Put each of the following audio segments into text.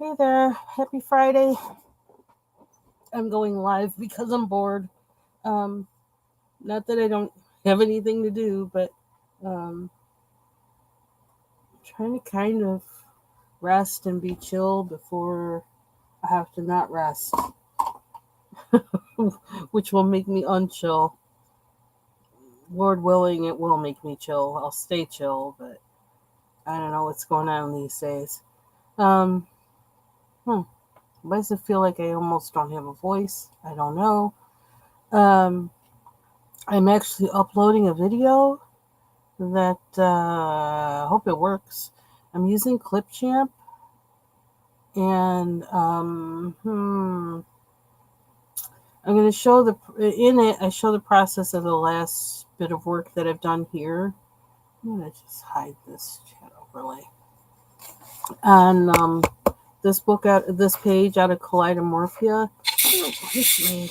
Hey there, happy Friday. I'm going live because I'm bored. Um, Not that I don't have anything to do, but um, trying to kind of rest and be chill before I have to not rest, which will make me unchill. Lord willing, it will make me chill. I'll stay chill, but I don't know what's going on these days. Um, hmm, Why does it feel like I almost don't have a voice? I don't know. Um, I'm actually uploading a video that I hope it works. I'm using Clipchamp, and I'm going to show in it. I show the process of the last bit of work that I've done here. I'm going to just hide this chat overlay on this page out of Kaleidomorphia. Oh, this made,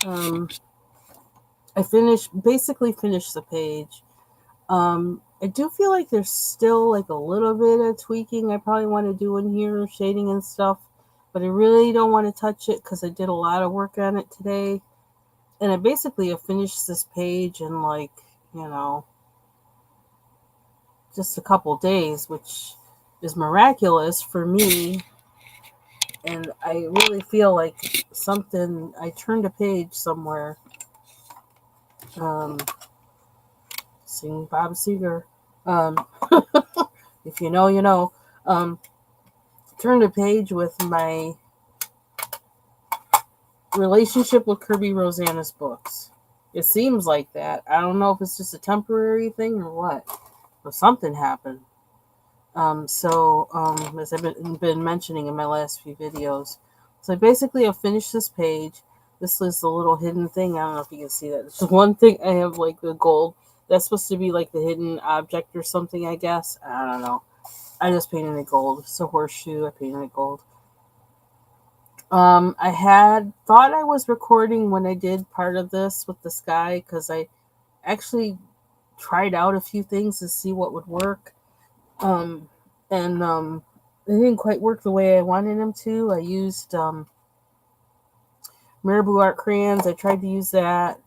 um, I basically finished the page. I do feel like there's still like a little bit of tweaking I probably want to do in here, shading and stuff, but I really don't want to touch it because I did a lot of work on it today. And I basically have finished this page in you know, just a couple days, which is miraculous for me. And I really feel like I turned a page somewhere. Um, Sing Bob Seger. Um, if you know, you know. Turned a page with my relationship with Kirby Rosanna's books. It seems like that. I don't know if it's just a temporary thing or what, but something happened. As I've been mentioning in my last few videos, so I basically have finished this page. This is the little hidden thing. I don't know if you can see that. It's one thing I have like the gold. That's supposed to be like the hidden object or something, I guess. I don't know. I just painted it gold. It's a horseshoe. I painted it gold. I had thought I was recording when I did part of this with the sky because I actually tried out a few things to see what would work. And it didn't quite work the way I wanted them to. I used Marabou art crayons. I tried to use that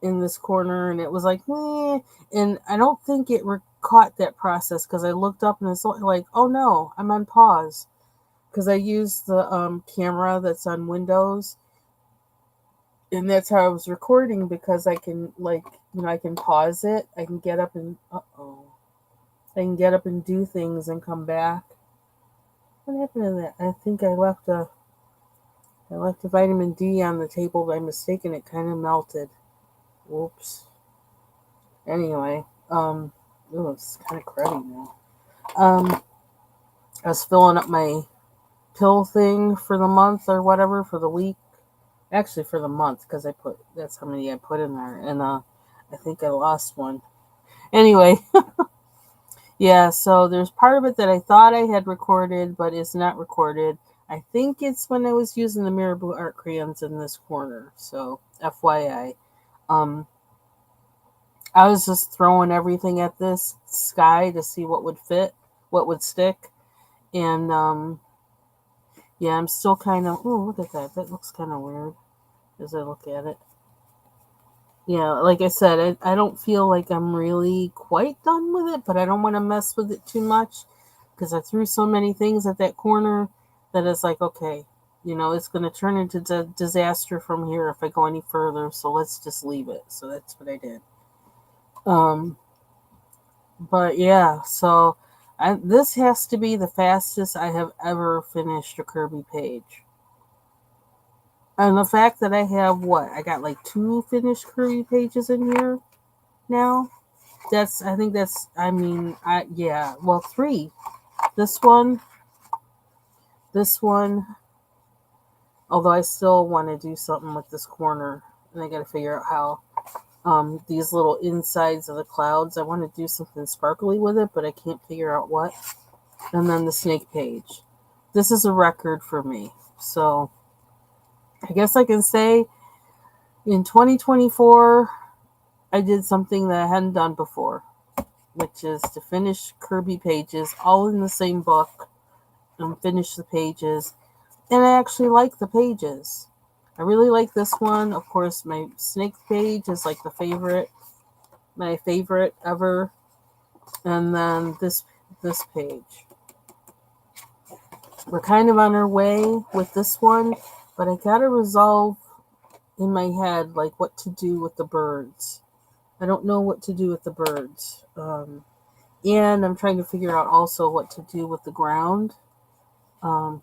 in this corner, and it was like, meh. And I don't think it caught that process because I looked up and it's like, oh no, I'm on pause because I used the camera that's on Windows, and that's how I was recording because I can I can pause it. I can get up and I can get up and do things and come back. What happened to that? I think I left a vitamin D on the table by mistake and it kind of melted. Whoops. Anyway, it's kind of cruddy now. I was filling up my pill thing for the month or whatever for the week. Actually, for the month because that's how many I put in there, and I think I lost one. Anyway, yeah. So there's part of it that I thought I had recorded, but it's not recorded. I think it's when I was using the Marabou art crayons in this corner. So FYI, um, I was just throwing everything at this sky to see what would fit, what would stick, and yeah, I'm still kind of. Oh, look at that. That looks kind of weird as I look at it. Yeah, like I said, I don't feel like I'm really quite done with it, but I don't want to mess with it too much because I threw so many things at that corner that it's like, okay, it's going to turn into disaster from here if I go any further, so let's just leave it. So that's what I did. Um, but yeah, so this has to be the fastest I have ever finished a Kirby page. And the fact that I have I got like 2 finished Kirby pages in here now. I think that's, I mean, yeah, well, 3. This one, this one, although I still want to do something with this corner, and I got to figure out how. These little insides of the clouds, I want to do something sparkly with it, but I can't figure out what. And then the snake page. This is a record for me. So I guess I can say in 2024, I did something that I hadn't done before. which is to finish Kirby pages all in the same book and finish the pages. And I actually like the pages. I really like this one. Of course, my snake page is like my favorite ever. And then this page. We're kind of on our way with this one, but I gotta resolve in my head like what to do with the birds. I don't know what to do with the birds. And I'm trying to figure out also what to do with the ground. Um,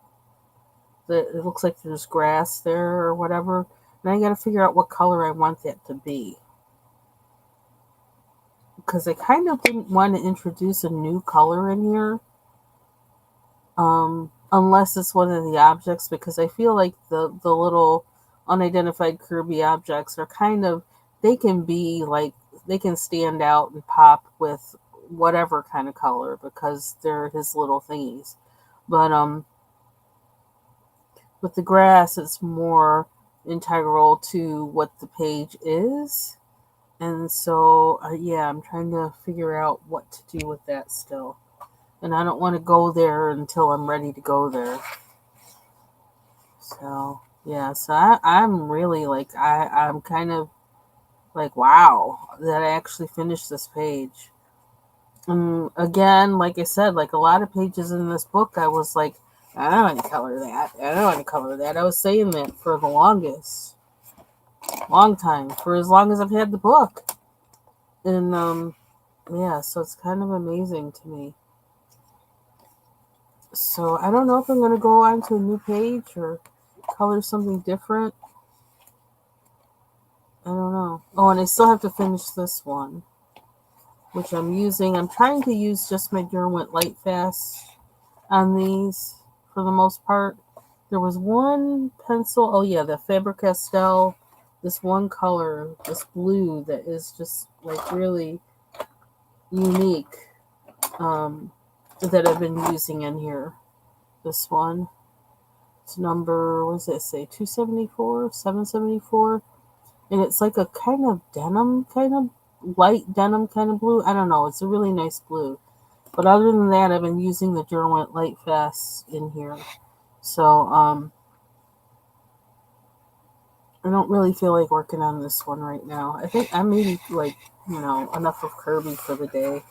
it looks like there's grass there or whatever. And I got to figure out what color I want that to be. Because I kind of didn't want to introduce a new color in here. Unless it's one of the objects, because I feel like the little unidentified Kirby objects are kind of, they can be like, they can stand out and pop with whatever kind of color because they're his little thingies. But with the grass, it's more integral to what the page is. And so, yeah, I'm trying to figure out what to do with that still. And I don't want to go there until I'm ready to go there. So, yeah, so I'm really like, I'm kind of like, wow, that I actually finished this page. Again, like I said, like a lot of pages in this book, I was like, I don't want to color that. I don't want to color that. I was saying that for the longest, long time, for as long as I've had the book. And, yeah, so it's kind of amazing to me. So I don't know if I'm going to go on to a new page or color something different. I don't know. Oh, and I still have to finish this one, which I'm using. I'm trying to use just my Derwent Lightfast on these for the most part. There was one pencil, oh yeah, the Faber-Castell, this one color, this blue that is just like really unique, that I've been using in here. This one. It's number, what does it say, 274, 774? And it's like a kind of denim, kind of light denim kind of blue. I don't know. It's a really nice blue. But other than that, I've been using the Derwent Lightfast in here. So, I don't really feel like working on this one right now. I think I maybe like, enough of Kirby for the day.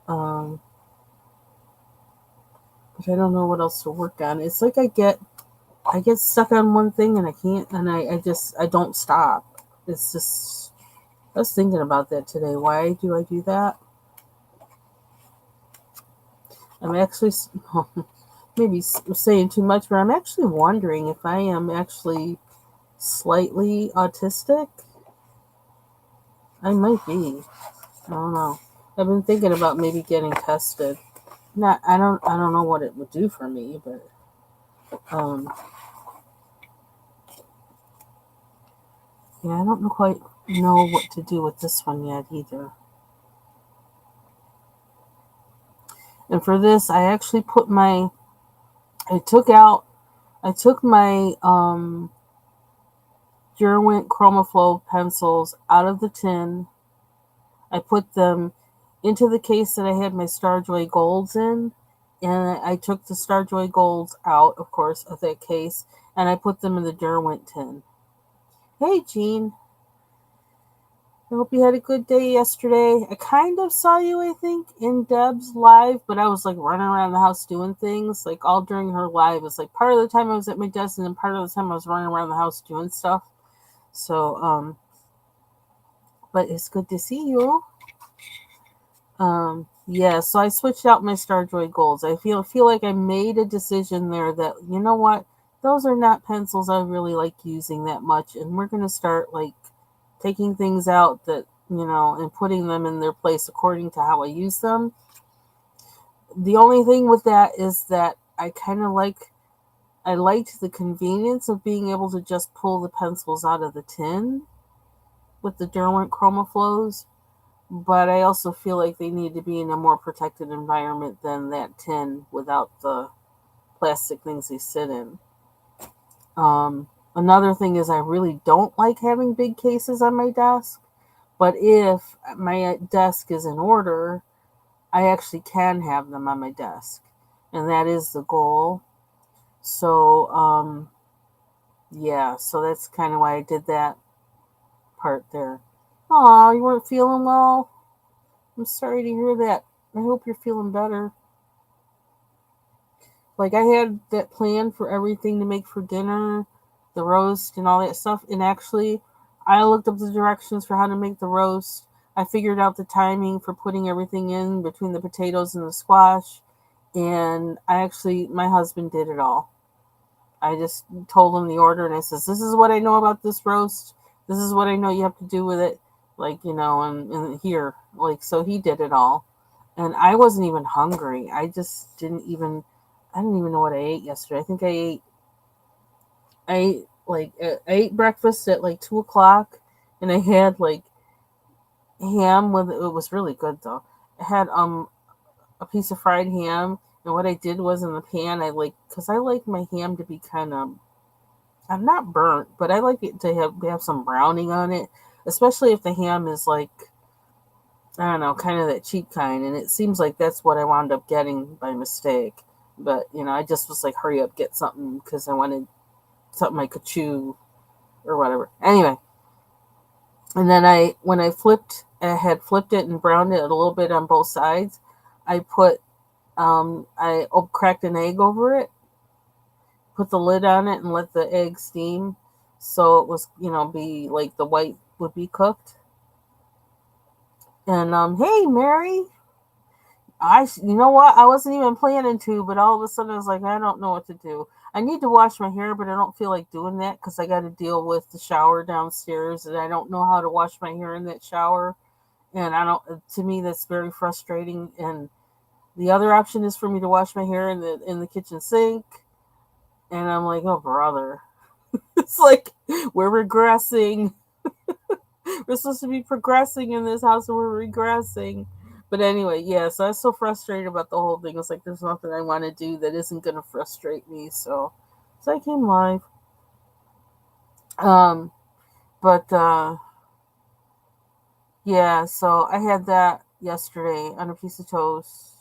But I don't know what else to work on. It's like I get stuck on one thing and I can't, and I don't stop. It's just, I was thinking about that today. Why do I do that? I'm actually, maybe saying too much, but I'm actually wondering if I am actually slightly autistic. I might be. I don't know. I've been thinking about maybe getting tested. I don't know what it would do for me, but yeah, I don't quite know what to do with this one yet either. And for this, I actually I took my Derwent Chromaflow pencils out of the tin. I put them into the case that I had my Starjoy Golds in, and I took the Starjoy Golds out, of course, of that case, and I put them in the Derwent tin. Hey, Jean. I hope you had a good day yesterday. I kind of saw you, I think, in Deb's live, but I was like running around the house doing things, like all during her live. It's like part of the time I was at my desk, and then part of the time I was running around the house doing stuff. So, but it's good to see you. Yeah, so I switched out my Starjoy Golds. I feel like I made a decision there that, you know what, those are not pencils I really like using that much, and we're gonna start like taking things out that, and putting them in their place according to how I use them. The only thing with that is that I liked the convenience of being able to just pull the pencils out of the tin with the Derwent Chromaflows, but I also feel like they need to be in a more protected environment than that tin without the plastic things they sit in. Another thing is I really don't like having big cases on my desk, but if my desk is in order I actually can have them on my desk, and that is the goal. So, yeah, so that's kind of why I did that part there. Oh, you weren't feeling well? I'm sorry to hear that. I hope you're feeling better. Like, I had that plan for everything to make for dinner, the roast and all that stuff. And actually, I looked up the directions for how to make the roast. I figured out the timing for putting everything in between the potatoes and the squash. And my husband did it all. I just told him the order and I says, this is what I know about this roast. This is what I know you have to do with it. Like, and here. Like, so he did it all. And I wasn't even hungry. I didn't even know what I ate yesterday. I think I ate breakfast at like 2 o'clock, and I had like ham with it was really good though. I had a piece of fried ham, and what I did was in the pan because I like my ham to be kind of I'm not burnt, but I like it to have some browning on it, especially if the ham is like I don't know, kind of that cheap kind, and it seems like that's what I wound up getting by mistake. But I just was like, hurry up, get something because I wanted something I could chew or whatever. Anyway, and then when I had flipped it and browned it a little bit on both sides. I put, I cracked an egg over it, put the lid on it, and let the egg steam, so it was, be like the white would be cooked. And hey, Mary, you know what? I wasn't even planning to, but all of a sudden I was like, I don't know what to do. I need to wash my hair, but I don't feel like doing that because I got to deal with the shower downstairs, and I don't know how to wash my hair in that shower. And I don't. To me, that's very frustrating. And the other option is for me to wash my hair in the kitchen sink, and I'm like, oh brother, it's like we're regressing. We're supposed to be progressing in this house, and we're regressing. But anyway, yeah, so I was so frustrated about the whole thing. It's like there's nothing I want to do that isn't going to frustrate me. So I came live. Um, but yeah, so I had that yesterday on a piece of toast,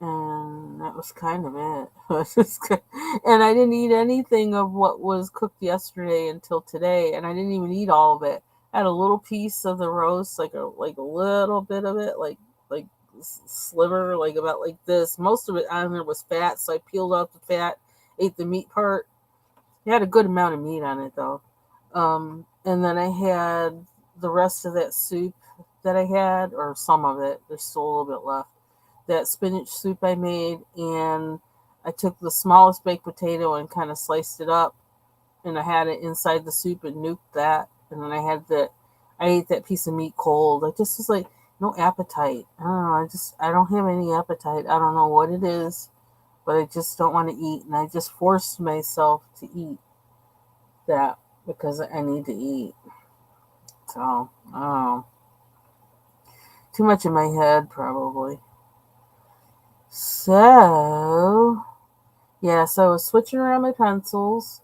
and that was kind of it. And I didn't eat anything of what was cooked yesterday until today, and I didn't even eat all of it. I had a little piece of the roast, like a little bit of it, like sliver, like about like this. Most of it on there was fat, so I peeled off the fat, ate the meat part. It had a good amount of meat on it though. And then I had the rest of that soup that I had, or some of it. There's still a little bit left. That spinach soup I made, and I took the smallest baked potato and kind of sliced it up, and I had it inside the soup and nuked that. And then I ate that piece of meat cold. I just was like, no appetite. I don't know. I don't have any appetite. I don't know what it is, but I just don't want to eat. And I just forced myself to eat that because I need to eat. So, oh, too much in my head, probably. So, yeah, so I was switching around my pencils.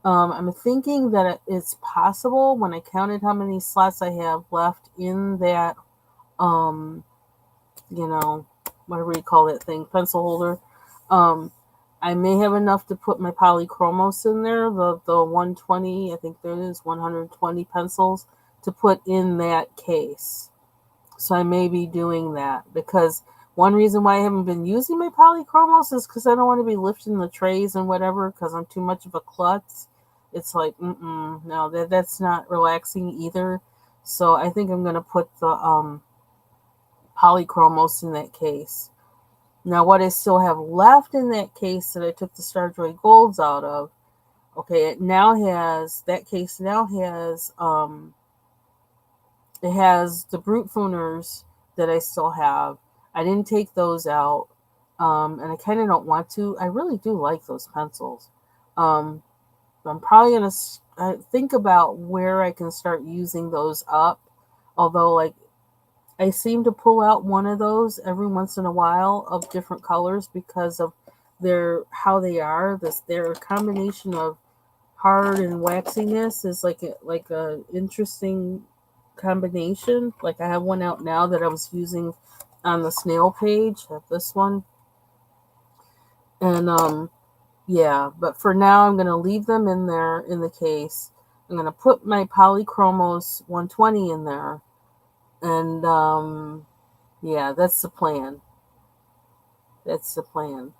I'm thinking that it's possible when I counted how many slots I have left in that, um, you know, whatever you call that thing, pencil holder. Um, I may have enough to put my polychromos in there, the 120, I think there is 120 pencils to put in that case. So I may be doing that because one reason why I haven't been using my polychromos is because I don't want to be lifting the trays and whatever because I'm too much of a klutz. It's like, no, that's not relaxing either. So I think I'm gonna put the polychromos in that case. Now, what I still have left in that case that I took the Starjoy Golds out of, okay, that case now has the Brute Fooners that I still have. I didn't take those out, and I kind of don't want to. I really do like those pencils. Um, I'm probably going to think about where I can start using those up. Although, like, I seem to pull out one of those every once in a while of different colors because of how they are. Their combination of hard and waxiness is like a interesting combination. Like I have one out now that I was using on the snail page. I have this one. And yeah, but for now I'm gonna leave them in there in the case. I'm gonna put my Polychromos 120 in there, and yeah, that's the plan. That's the plan.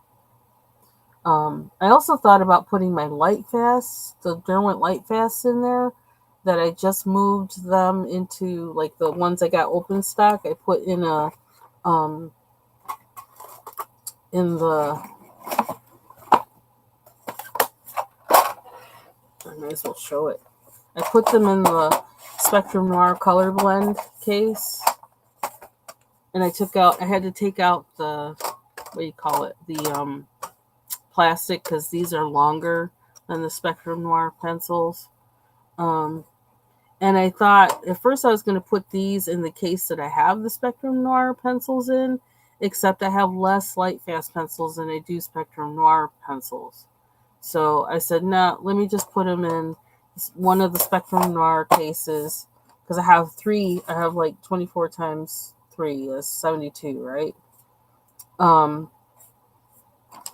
I also thought about putting my light fast, the Derwent light fast in there. That I just moved them into, like the ones I got open stock. I put in a um in the I might as well show it. I put them in the Spectrum Noir color blend case, and I had to take out the, what do you call it, the plastic, because these are longer than the Spectrum Noir pencils. Um, and I thought at first I was going to put these in the case that I have the Spectrum Noir pencils in, except I have less light fast pencils than I do Spectrum Noir pencils. So I said, no, let me just put them in one of the Spectrum Noir cases, because I have three. I have like 24 times 3 is 72, right? Um,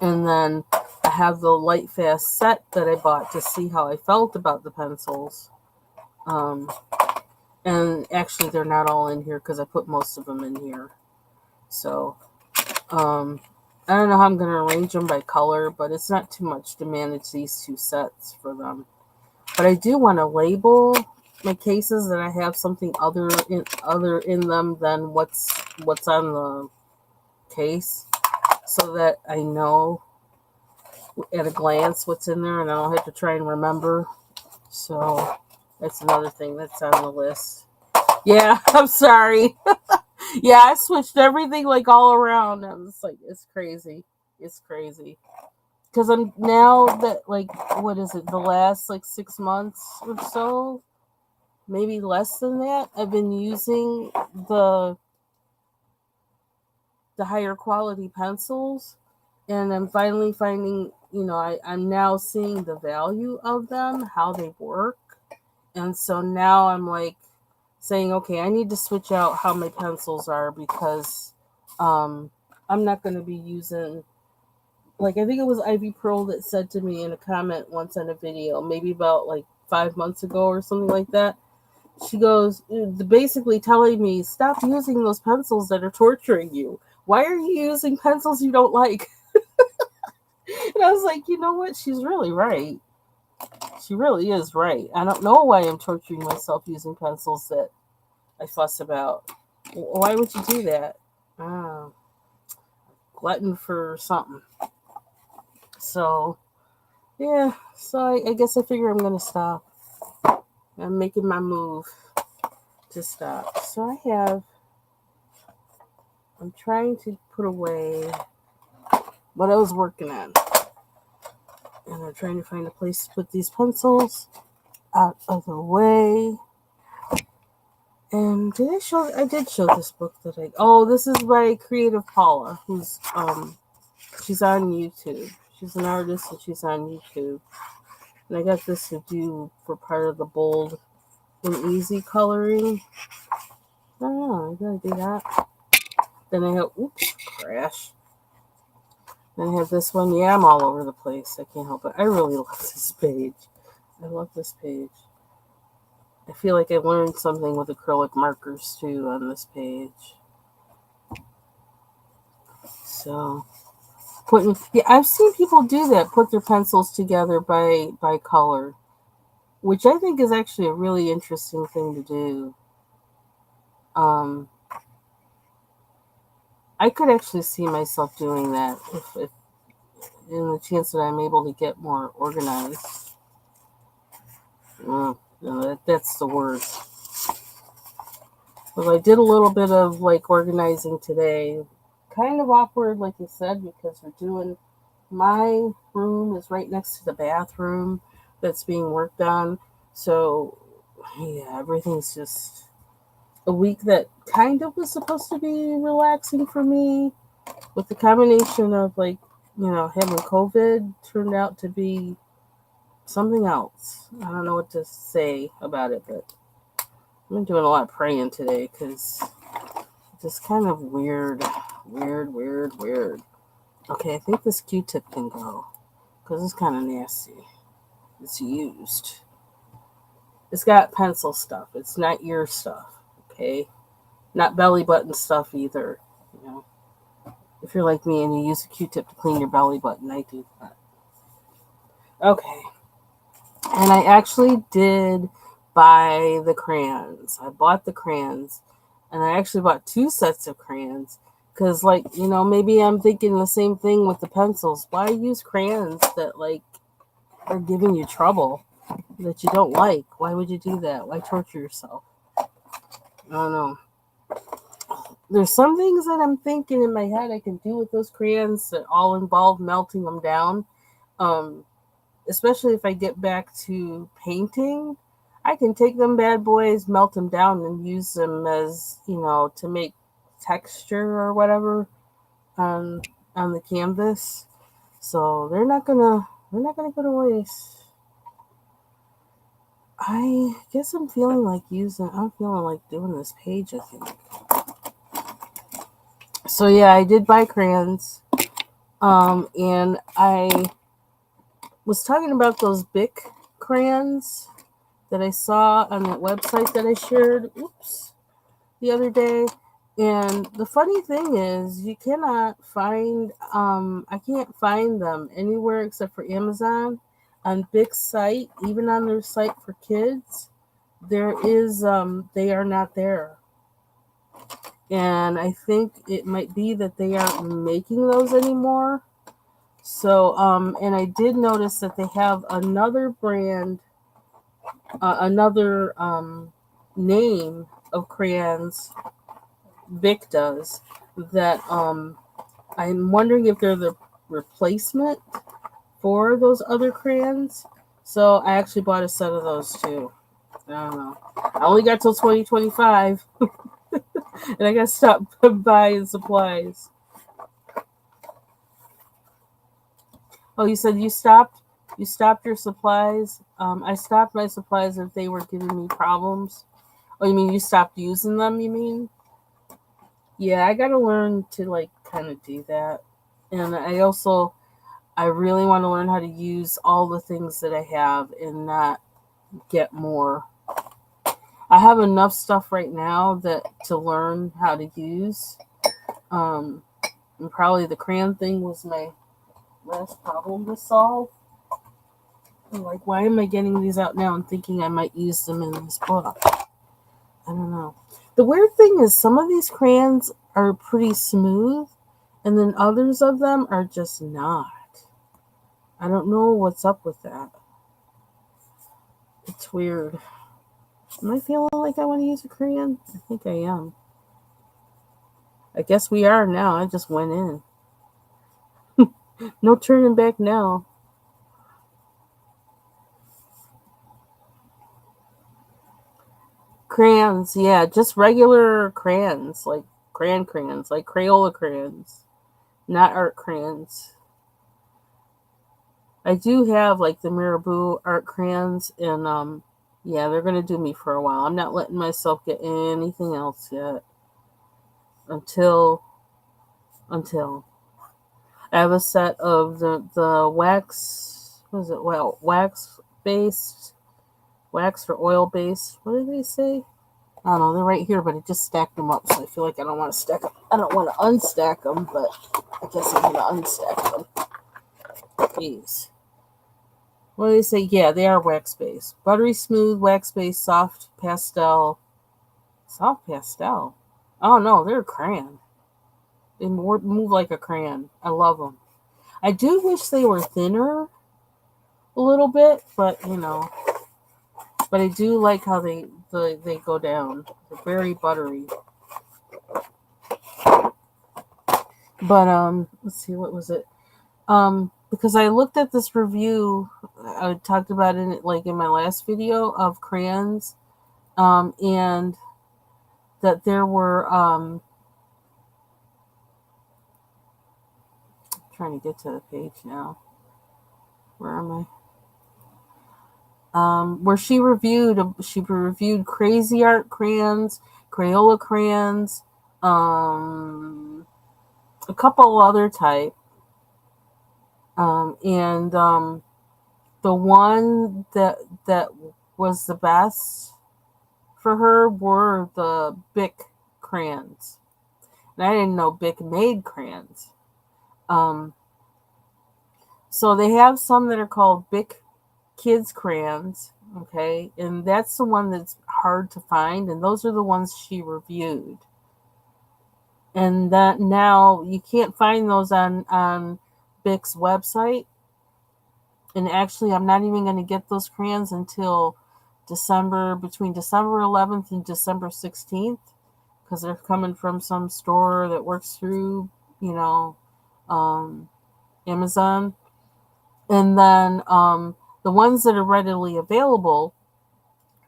and then I have the light fast set that I bought to see how I felt about the pencils. Um, and actually, they're not all in here because I put most of them in here. So I don't know how I'm going to arrange them by color, but it's not too much to manage these two sets for them. But I do want to label my cases that I have something other in them than what's on the case, so that I know at a glance what's in there and I don't have to try and remember. So that's another thing that's on the list. Yeah, I'm sorry. Yeah, I switched everything like all around. I was like, it's crazy. It's crazy. Because I'm now that, like, what is it, the last like 6 months or so, maybe less than that, I've been using the higher quality pencils, and I'm finally finding, I'm now seeing the value of them, how they work. And so now I'm like saying, okay, I need to switch out how my pencils are, because I'm not going to be using, like, I think it was Ivy Pearl that said to me in a comment once on a video, maybe about like 5 months ago or something like that. She goes, basically telling me, stop using those pencils that are torturing you. Why are you using pencils you don't like? And I was like, you know what? She's really right. She really is right. I don't know why I'm torturing myself using pencils that I fuss about. Why would you do that? Ah, glutton for something. So, yeah. So I guess I figure I'm going to stop. I'm making my move to stop. So I'm trying to put away what I was working on. And I'm trying to find a place to put these pencils out of the way. And I did show this book that this is by Creative Paula, who's, she's on YouTube. She's an artist and she's on YouTube. And I got this to do for part of the bold and easy coloring. I don't know, I gotta do that. Then I have, oops, crash. Then I have this one. Yeah, I'm all over the place. I can't help it. I really love this page. I love this page. I feel like I learned something with acrylic markers too on this page. So, I've seen people do that. Put their pencils together by color, which I think is actually a really interesting thing to do. I could actually see myself doing that if in the chance that I'm able to get more organized. That's the word. But I did a little bit of like organizing today. Kind of awkward, like you said, because my room is right next to the bathroom that's being worked on. So, yeah, everything's just a week that kind of was supposed to be relaxing for me, with the combination of, like, having COVID turned out to be something else. I don't know what to say about it, but I've been doing a lot of praying today because Just kind of weird. Weird. Okay, I think this Q-tip can go. Because it's kind of nasty. It's used. It's got pencil stuff. It's not ear stuff. Okay? Not belly button stuff either. You know, if you're like me and you use a Q-tip to clean your belly button, I do that. Okay. And I actually did buy the crayons. I bought the crayons. And I actually bought 2 sets of crayons. Because, like, you know, maybe I'm thinking the same thing with the pencils. Why use crayons that, like, are giving you trouble that you don't like? Why would you do that? Why torture yourself? I don't know. There's some things that I'm thinking in my head I can do with those crayons that all involve melting them down. Um, Especially if I get back to painting, I can take them bad boys, melt them down, and use them as, you know, to make texture or whatever on the canvas. So they're not gonna go to waste. I guess I'm feeling like doing this page, I think. So yeah, I did buy crayons. And I was talking about those Bic crayons that I saw on that website that I shared the other day. And the funny thing is you cannot find I can't find them anywhere except for Amazon. On Bic's site, even on their site for kids, they are not there. And I think it might be that they aren't making those anymore. So, and I did notice that they have another brand, another name of crayons, Bic does, that I'm wondering if they're the replacement for those other crayons. So I actually bought a set of those too. I don't know. I only got till 2025, and I got to stop buying supplies. Oh, you said you stopped? You stopped your supplies? I stopped my supplies if they were giving me problems. Oh, you mean you stopped using them, you mean? Yeah, I gotta learn to, like, kind of do that. And I really want to learn how to use all the things that I have and not get more. I have enough stuff right now that to learn how to use. Um, and probably the crayon thing was my last problem to solve. I'm like, why am I getting these out now and thinking I might use them in this book? I don't know. The weird thing is some of these crayons are pretty smooth, and then others of them are just not. I don't know what's up with that. It's weird. Am I feeling like I want to use a crayon? I think I am. I guess we are now. I just went in. No turning back now. Crayons, yeah, just regular crayons, like crayons, like Crayola crayons, not art crayons. I do have like the Mirabeau art crayons, and yeah, they're gonna do me for a while. I'm not letting myself get anything else yet until I have a set of the wax. What is it? Well, wax or oil based. What did they say? I don't know. They're right here, but I just stacked them up, so I feel like I don't want to stack them. I don't want to unstack them, but I guess I'm gonna unstack them. Jeez. What do they say? Yeah, they are wax based. Buttery smooth, wax based, soft pastel. Soft pastel. Oh no, they're a crayon. They move like a crayon. I love them. I do wish they were thinner a little bit, but you know. But I do like how they go down. They're very buttery. But let's see, what was it? Because I looked at this review, I talked about it like in my last video of crayons, and that there were trying to get to the page now. Where am I? Where she reviewed crazy art crayons, Crayola crayons, a couple other type, and the one that was the best for her were the Bic crayons. And I didn't know Bic made crayons. Um, so they have some that are called Bic Kids crayons, okay, and that's the one that's hard to find, and those are the ones she reviewed. And that now you can't find those on Bic's website. And actually, I'm not even going to get those crayons until between December 11th and December 16th, because they're coming from some store that works through, you know, um, Amazon. And then the ones that are readily available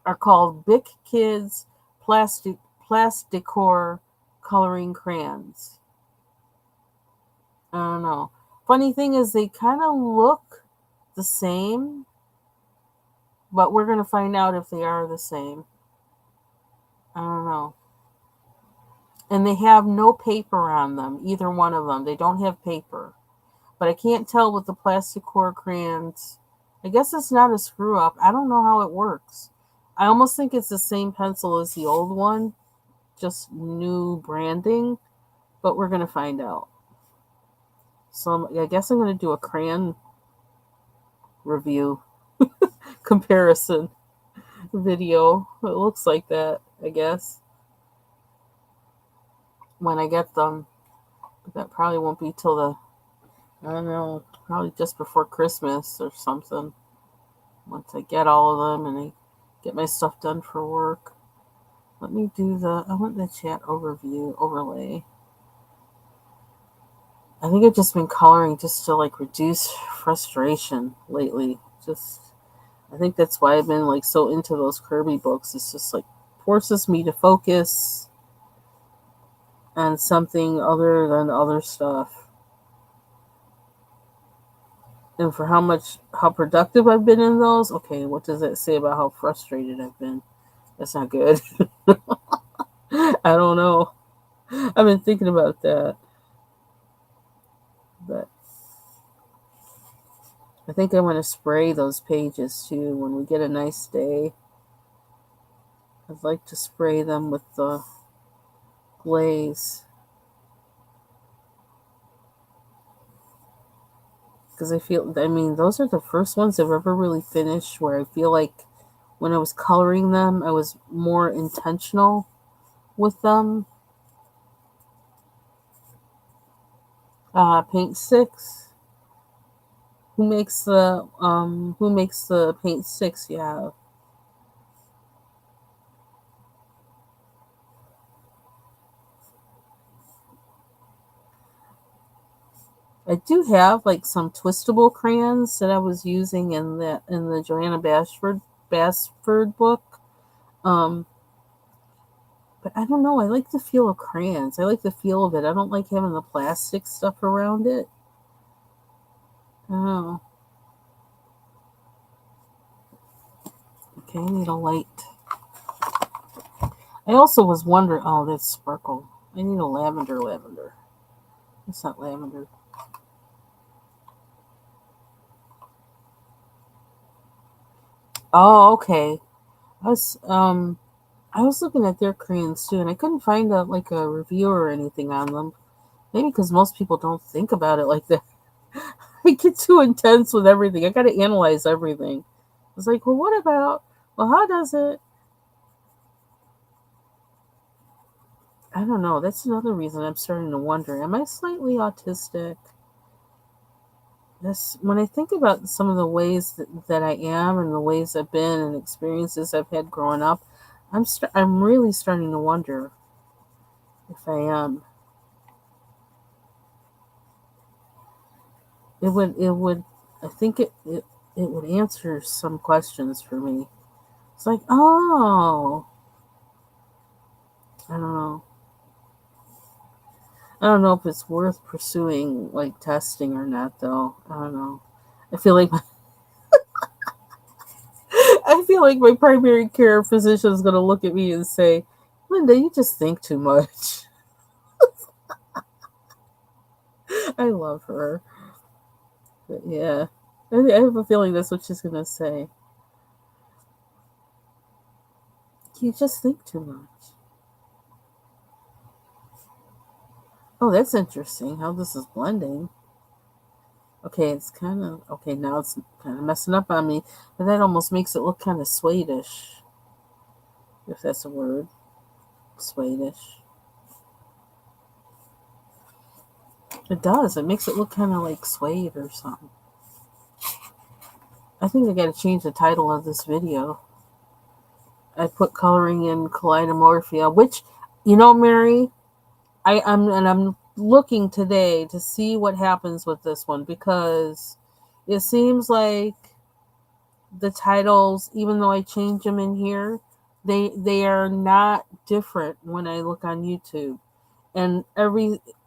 are called Bic Kids Plasticor Coloring Crayons. I don't know. Funny thing is, they kind of look the same, but we're going to find out if they are the same. I don't know. And they have no paper on them, either one of them. They don't have paper. But I can't tell with the Plasticor crayons. I guess it's not a screw up. I don't know how it works. I almost think it's the same pencil as the old one, just new branding. But we're going to find out. So I guess I'm going to do a crayon review comparison video. It looks like that, I guess, when I get them. But that probably won't be till I don't know, probably just before Christmas or something. Once I get all of them and I get my stuff done for work. Let me I want the chat overlay. I think I've just been coloring just to like reduce frustration lately. I think that's why I've been like so into those Kirby books. It's just like forces me to focus on something other than other stuff. And for how productive I've been in those, okay, what does that say about how frustrated I've been? That's not good. I don't know. I've been thinking about that. But I think I want to spray those pages too when we get a nice day. I'd like to spray them with the glaze. Because those are the first ones I've ever really finished where I feel like when I was coloring them, I was more intentional with them. Paint Six. Who makes the Paint Six? Yeah. I do have like some twistable crayons that I was using in the Joanna Basford book. But I don't know. I like the feel of crayons. I like the feel of it. I don't like having the plastic stuff around it. I don't know. Okay, I need a light. I also was wondering. Oh, that's sparkle. I need a lavender. It's not lavender. Oh, okay. I was looking at their crayons too, and I couldn't find a review or anything on them. Maybe because most people don't think about it like that. I get too intense with everything. I got to analyze everything. It's like, well, what about? Well, how does it? I don't know. That's another reason I'm starting to wonder: am I slightly autistic? When I think about some of the ways that I am and the ways I've been and experiences I've had growing up, I'm really starting to wonder if I am. It would I think it would answer some questions for me. It's like, oh, I don't know. I don't know if it's worth pursuing like testing or not though. I don't know. I feel like I feel like my primary care physician is going to look at me and say, "Linda, you just think too much." I love her. But yeah. I have a feeling that's what she's gonna say. You just think too much. Oh, that's interesting how this is blending. Okay, it's kind of okay now. It's kind of messing up on me, but that almost makes it look kind of Swedish, if that's a word. Swedish. It does. It makes it look kind of like suede or something. I think I got to change the title of this video. I put coloring in kaleidomorphia, which, Mary, I'm looking today to see what happens with this one because it seems like the titles, even though I change them in here, they are not different when I look on YouTube. And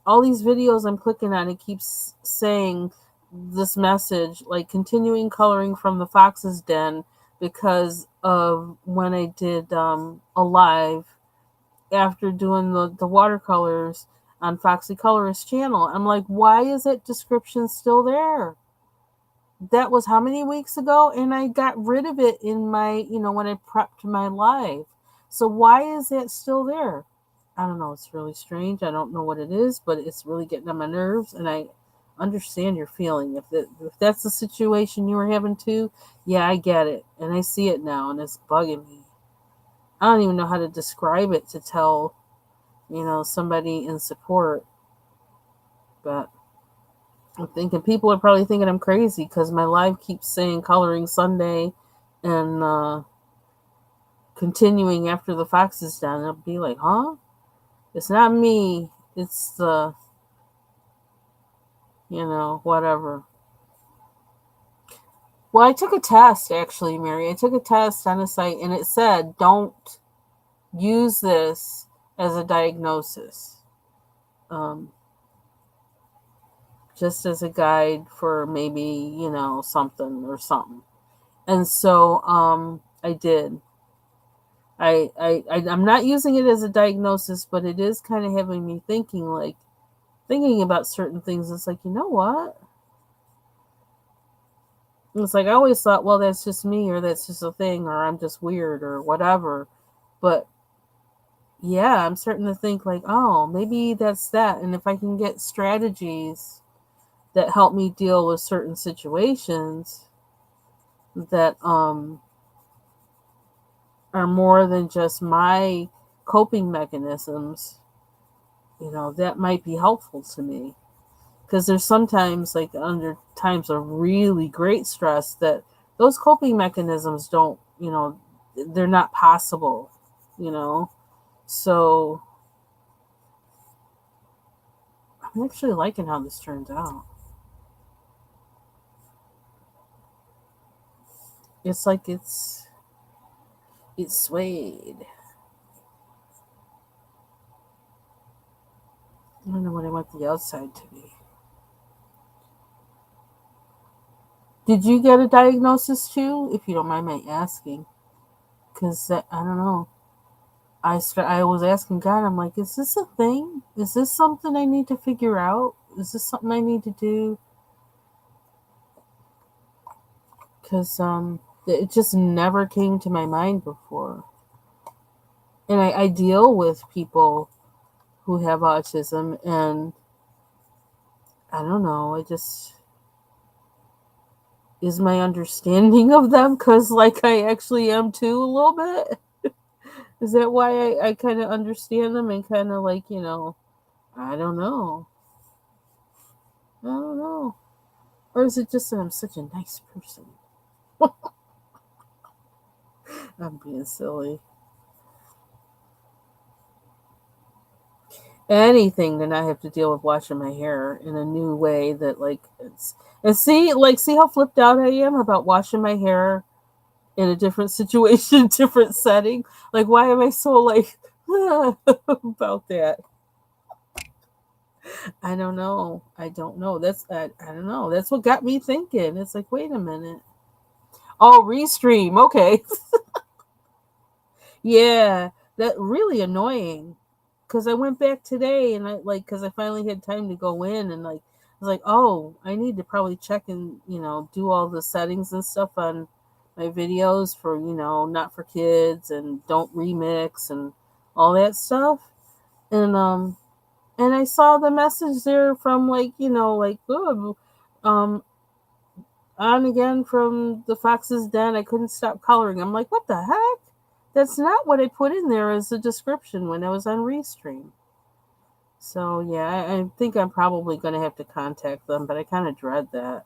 all these videos I'm clicking on, it keeps saying this message like continuing coloring from the Fox's Den because of when I did a live after doing the watercolors on Foxy Colorist channel. I'm like, why is that description still there? That was how many weeks ago? And I got rid of it in my, when I prepped my live. So why is that still there? I don't know. It's really strange. I don't know what it is, but it's really getting on my nerves. And I understand your feeling. If that's the situation you were having too, yeah, I get it. And I see it now, and it's bugging me. I don't even know how to describe it to tell, somebody in support. But I'm thinking people are probably thinking I'm crazy because my live keeps saying coloring Sunday and continuing after the Fox is done. I'll be like, huh? It's not me. It's the, whatever. Well, I took a test actually, Mary. I took a test on a site and it said don't use this as a diagnosis. Just as a guide for maybe, something or something. And so I did. I'm not using it as a diagnosis, but it is kind of having me thinking about certain things. It's like, you know what? It's like I always thought, well, that's just me, or that's just a thing, or I'm just weird, or whatever. But yeah, I'm starting to think like, oh, maybe that's that. And if I can get strategies that help me deal with certain situations that are more than just my coping mechanisms, that might be helpful to me. Because there's sometimes, like under times of really great stress, that those coping mechanisms don't, they're not possible, So I'm actually liking how this turns out. It's like it's suede. I don't know what I want the outside to be. Did you get a diagnosis too, if you don't mind my asking? Because I don't know. I was asking God, I'm like, is this a thing? Is this something I need to figure out? Is this something I need to do? Because it just never came to my mind before. And I deal with people who have autism, and I don't know, I just is my understanding of them because like I actually am too a little bit. Is that why I kind of understand them and kind of like, I don't know. I don't know. Or is it just that I'm such a nice person? I'm being silly. Anything to not have to deal with washing my hair in a new way that like it's and see how flipped out I am about washing my hair in a different situation, different setting. Like why am I so like about that? I don't know. I don't know. I don't know. That's what got me thinking. It's like, wait a minute. Oh, Restream. Okay. Yeah, that really annoying. Cause I went back today and I like, cause I finally had time to go in and like was like, oh, I need to probably check and, do all the settings and stuff on my videos for, not for kids and don't remix and all that stuff. And I saw the message there from like, oh, um, on again from the Fox's Den. I couldn't stop coloring. I'm like, what the heck? That's not what I put in there as a description when I was on Restream. So yeah, I think I'm probably going to have to contact them, but I kind of dread that.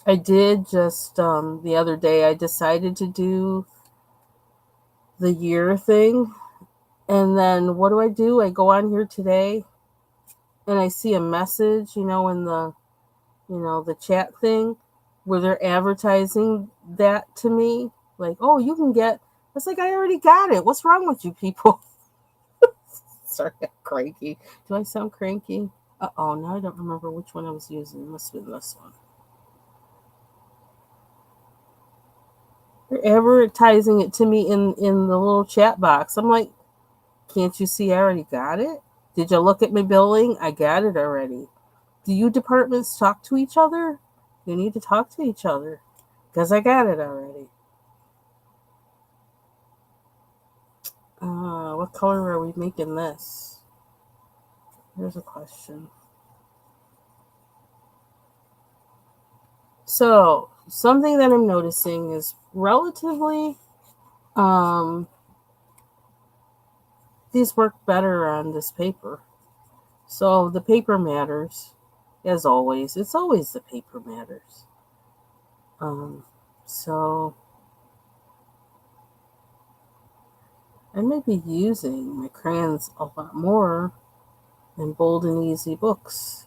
I did just the other day. I decided to do the year thing, and then what do? I go on here today, and I see a message, in the chat thing, where they're advertising that to me, like, oh, you can get. It's like I already got it. What's wrong with you people? Sorry, I'm cranky. Do I sound cranky? Oh, now I don't remember which one I was using. It must have been this one. They're advertising it to me in the little chat box. I'm like, can't you see I already got it? Did you look at my billing? I got it already. Do you departments talk to each other? You need to talk to each other because I got it already. What color are we making this? Here's a question. So, something that I'm noticing is relatively, these work better on this paper. So, the paper matters, as always. It's always the paper matters. So, I may be using my crayons a lot more in Bold and Easy books.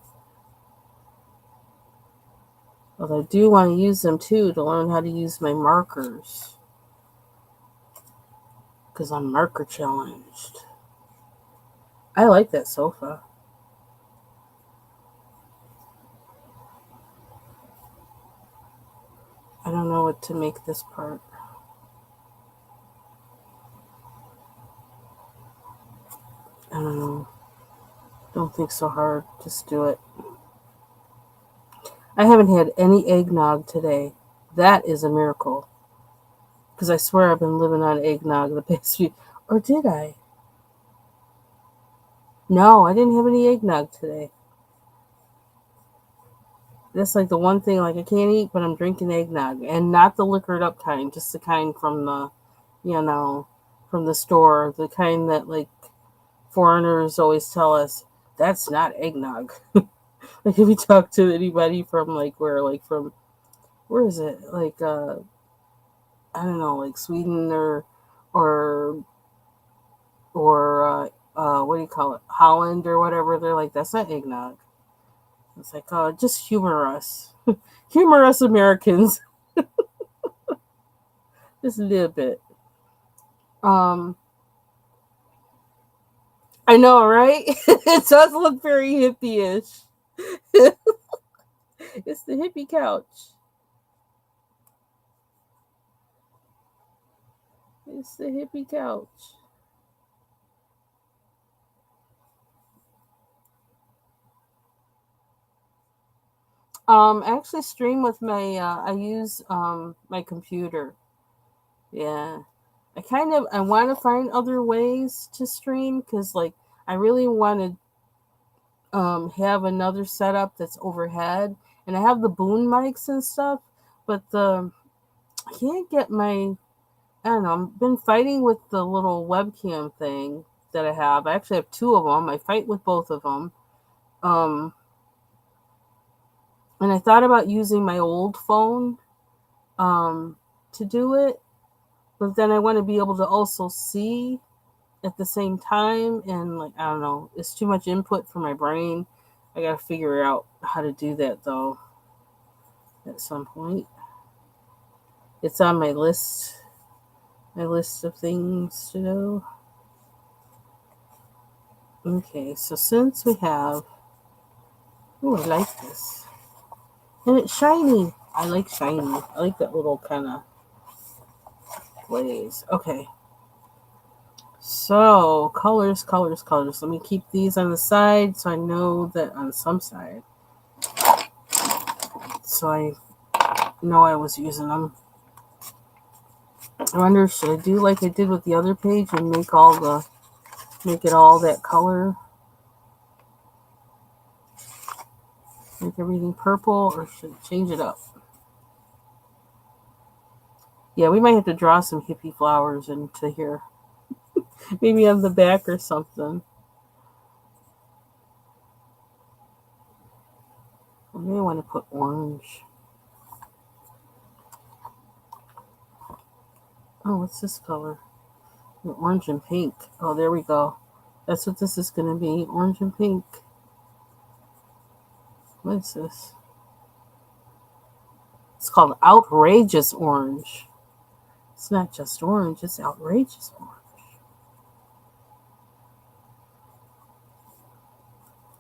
But I do want to use them too to learn how to use my markers. Because I'm marker challenged. I like that sofa. I don't know what to make this part. I don't know. Don't think so hard. Just do it. I haven't had any eggnog today. That is a miracle. Because I swear I've been living on eggnog the past few. Or did I? No, I didn't have any eggnog today. That's like the one thing like I can't eat, but I'm drinking eggnog, and not the liquored up kind, just the kind from the, from the store, the kind that like foreigners always tell us that's not eggnog. Like if you talk to anybody from like where is it? Like I don't know, like Sweden or what do you call it? Holland or whatever. They're like, that's not eggnog. It's like, oh, just humor us. Humor us Americans. Just a little bit. I know, right? It does look very hippie-ish. It's the hippie couch. It's the hippie couch. I actually stream with my. I use my computer. Yeah, I want to find other ways to stream because like I really want to have another setup that's overhead, and I have the boom mics and stuff, but I can't get my. I don't know. I've been fighting with the little webcam thing that I have. I actually have two of them. I fight with both of them. Um, and I thought about using my old phone to do it, but then I want to be able to also see at the same time, and like I don't know, it's too much input for my brain. I gotta figure out how to do that though at some point. It's on my list of things to do. Okay, so since we have, oh, I like this, and it's shiny. I like shiny. I like that little kind of glaze. Okay, So, colors, colors, colors. Let me keep these on the side so I know that on some side. So I know I was using them. I wonder, should I do like I did with the other page and make it all that color? Make everything purple, or should I change it up? Yeah, we might have to draw some hippie flowers into here. Maybe on the back or something. Maybe I want to put orange. Oh, what's this color? Orange and pink. Oh, there we go. That's what this is going to be. Orange and pink. What is this? It's called outrageous orange. It's not just orange, it's outrageous orange.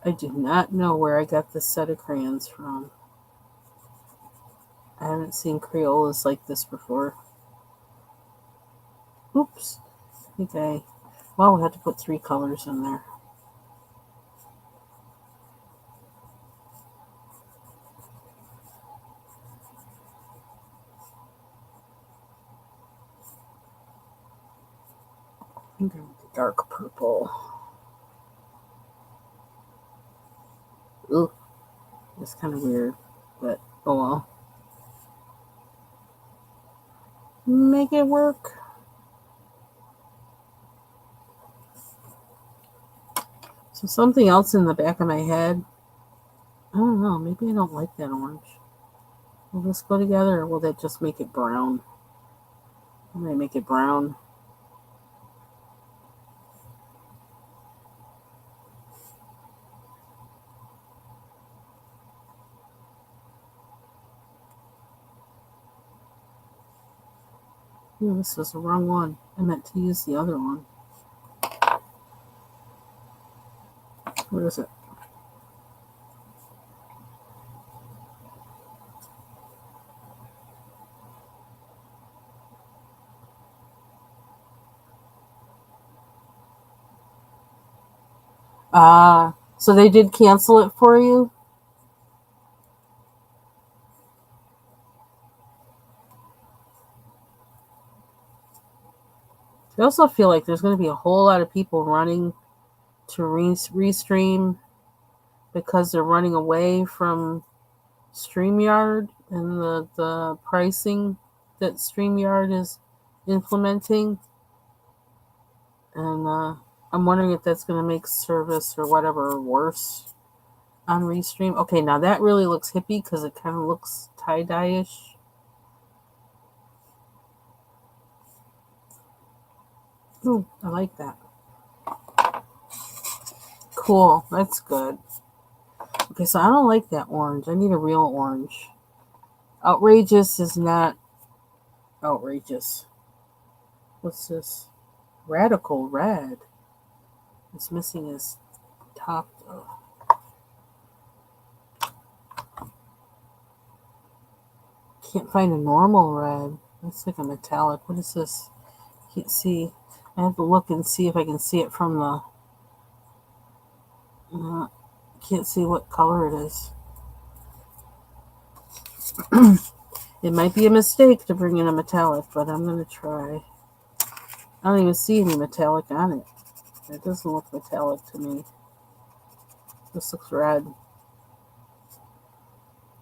I do not know where I got this set of crayons from. I haven't seen Crayolas like this before. Oops. Okay. Well, we'll have to put 3 colors in there. I'm going with the dark purple. Ooh. It's kind of weird, but oh well. Make it work. So something else in the back of my head. I don't know. Maybe I don't like that orange. Will this go together, or will that just make it brown? I might make it brown. Ooh, this was the wrong one. I meant to use the other one. What is it? So they did cancel it for you? I also feel like there's going to be a whole lot of people running to Restream because they're running away from StreamYard and the pricing that StreamYard is implementing. And I'm wondering if that's going to make service or whatever worse on Restream. Okay, now that really looks hippie because it kind of looks tie-dye-ish. Ooh, I like that. Cool, that's good. Okay, so I don't like that orange. I need a real orange. Outrageous is not outrageous. What's this? Radical red. It's missing his top though. Can't find a normal red. It's like a metallic. What is this? Can't see. I have to look and see if I can see it from the. Can't see what color it is. It might be a mistake to bring in a metallic, but I'm going to try. I don't even see any metallic on it. It doesn't look metallic to me. This looks red.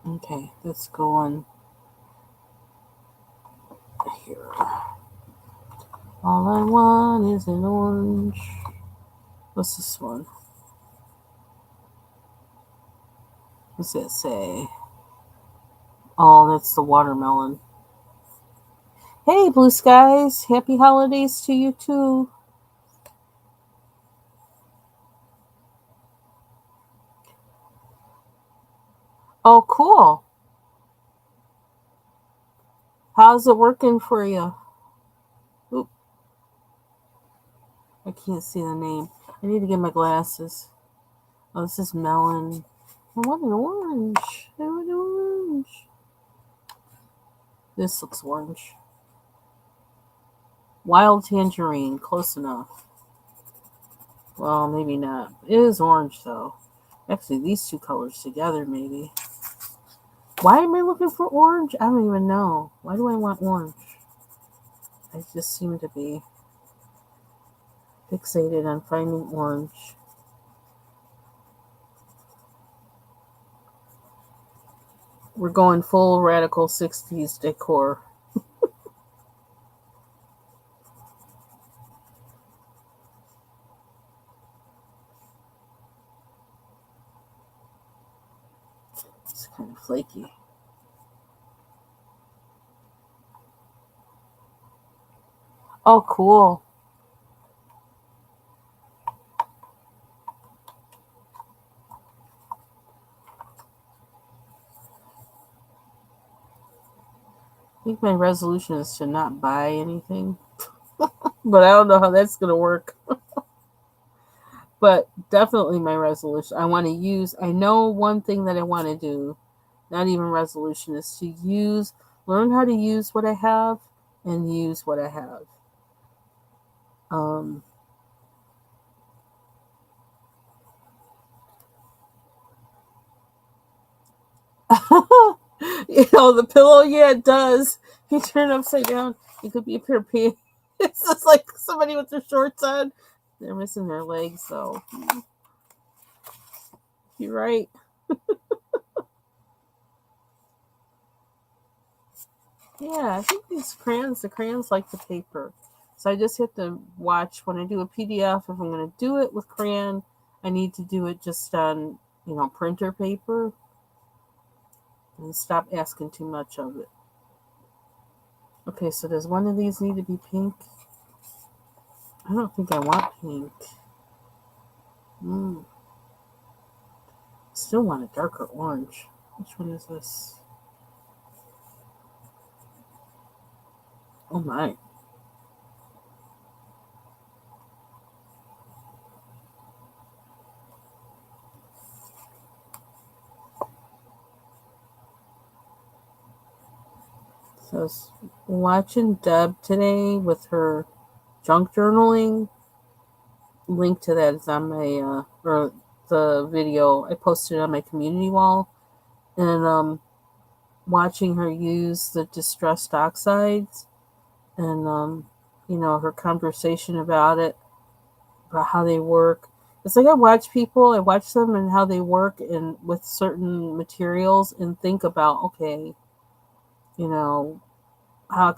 Okay, let's go on here. All I want is an orange. What's this one? What's it say? Oh, that's the watermelon. Hey, Blue Skies. Happy holidays to you, too. Oh, cool. How's it working for you? Oop. I can't see the name. I need to get my glasses. Oh, this is melon. I want an orange. I want an orange. This looks orange. Wild tangerine. Close enough. Well, maybe not. It is orange though. Actually, these two colors together, maybe. Why am I looking for orange? I don't even know. Why do I want orange? I just seem to be fixated on finding orange. We're going full radical 60s decor. It's kind of flaky. Oh, cool. I think my resolution is to not buy anything, but I don't know how that's going to work. But definitely my resolution. I want to use, I know one thing that I want to do, not even resolution, is to learn how to use what I have and use what I have. Um, the pillow, yeah, it does. You turn it upside down, it could be a pair of pants. It's just like somebody with their shorts on. They're missing their legs, so you're right. Yeah, I think the crayons like the paper. So I just have to watch when I do a PDF. If I'm going to do it with crayon, I need to do it just on, printer paper and stop asking too much of it. Okay, so does one of these need to be pink? I don't think I want pink. Mm, still want a darker orange. Which one is this? Oh my. So I was watching Deb today with her junk journaling. Link to that is on my or the video I posted on my community wall, and watching her use the distressed oxides, and her conversation about it, about how they work. It's like I watch them and how they work and with certain materials, and think about, okay, you know how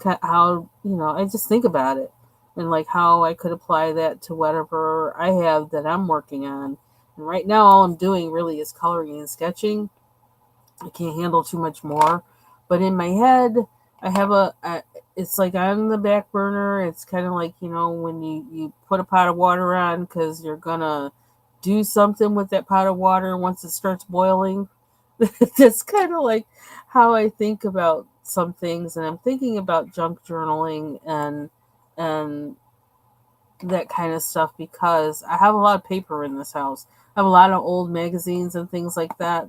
I just think about it, and like how I could apply that to whatever I have that I'm working on. And right now all I'm doing really is coloring and sketching. I can't handle too much more. But in my head, I have it's like on the back burner. It's kind of like, when you put a pot of water on because you're going to do something with that pot of water once it starts boiling. That's kind of like how I think about some things. And I'm thinking about junk journaling and that kind of stuff because I have a lot of paper in this house. I have a lot of old magazines and things like that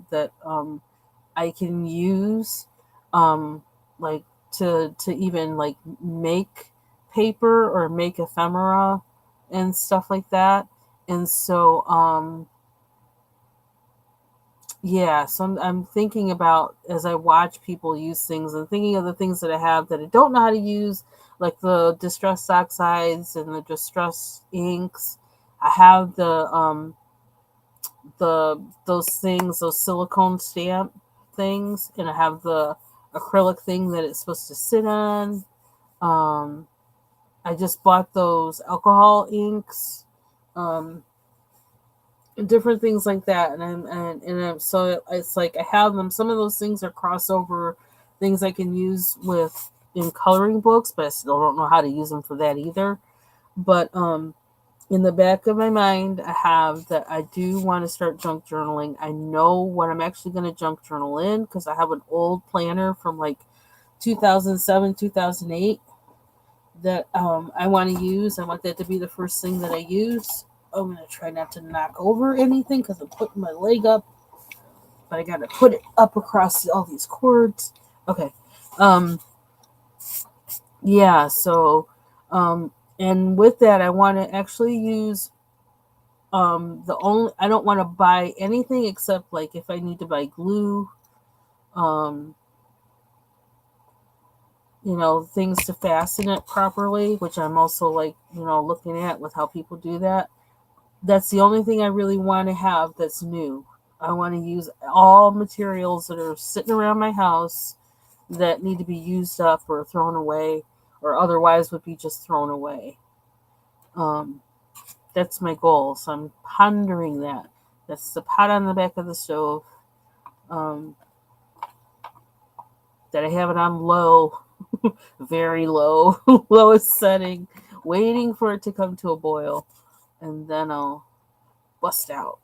I can use, um, like to even like make paper or make ephemera and stuff like that. And so, yeah, so I'm thinking about as I watch people use things and thinking of the things that I have that I don't know how to use, like the distress oxides and the distress inks. I have the those things, those silicone stamp things, and I have the acrylic thing that it's supposed to sit on. Um, I just bought those alcohol inks, um, and different things like that, so it's like I have them. Some of those things are crossover things I can use with in coloring books, but I still don't know how to use them for that either. But in the back of my mind, I have that I do want to start junk journaling. I know what I'm actually going to junk journal in because I have an old planner from like 2007, 2008 that I want to use. I want that to be the first thing that I use. I'm going to try not to knock over anything because I'm putting my leg up, but I got to put it up across all these cords. Okay. Um, yeah, so, and with that, I want to actually use I don't want to buy anything except like if I need to buy glue, um, things to fasten it properly, which I'm also like, looking at with how people do that. That's the only thing I really want to have that's new. I want to use all materials that are sitting around my house that need to be used up or thrown away or otherwise would be just thrown away. Um, that's my goal. So I'm pondering that. That's the pot on the back of the stove. Um, that I have it on low, very low, lowest setting, waiting for it to come to a boil, and then I'll bust out.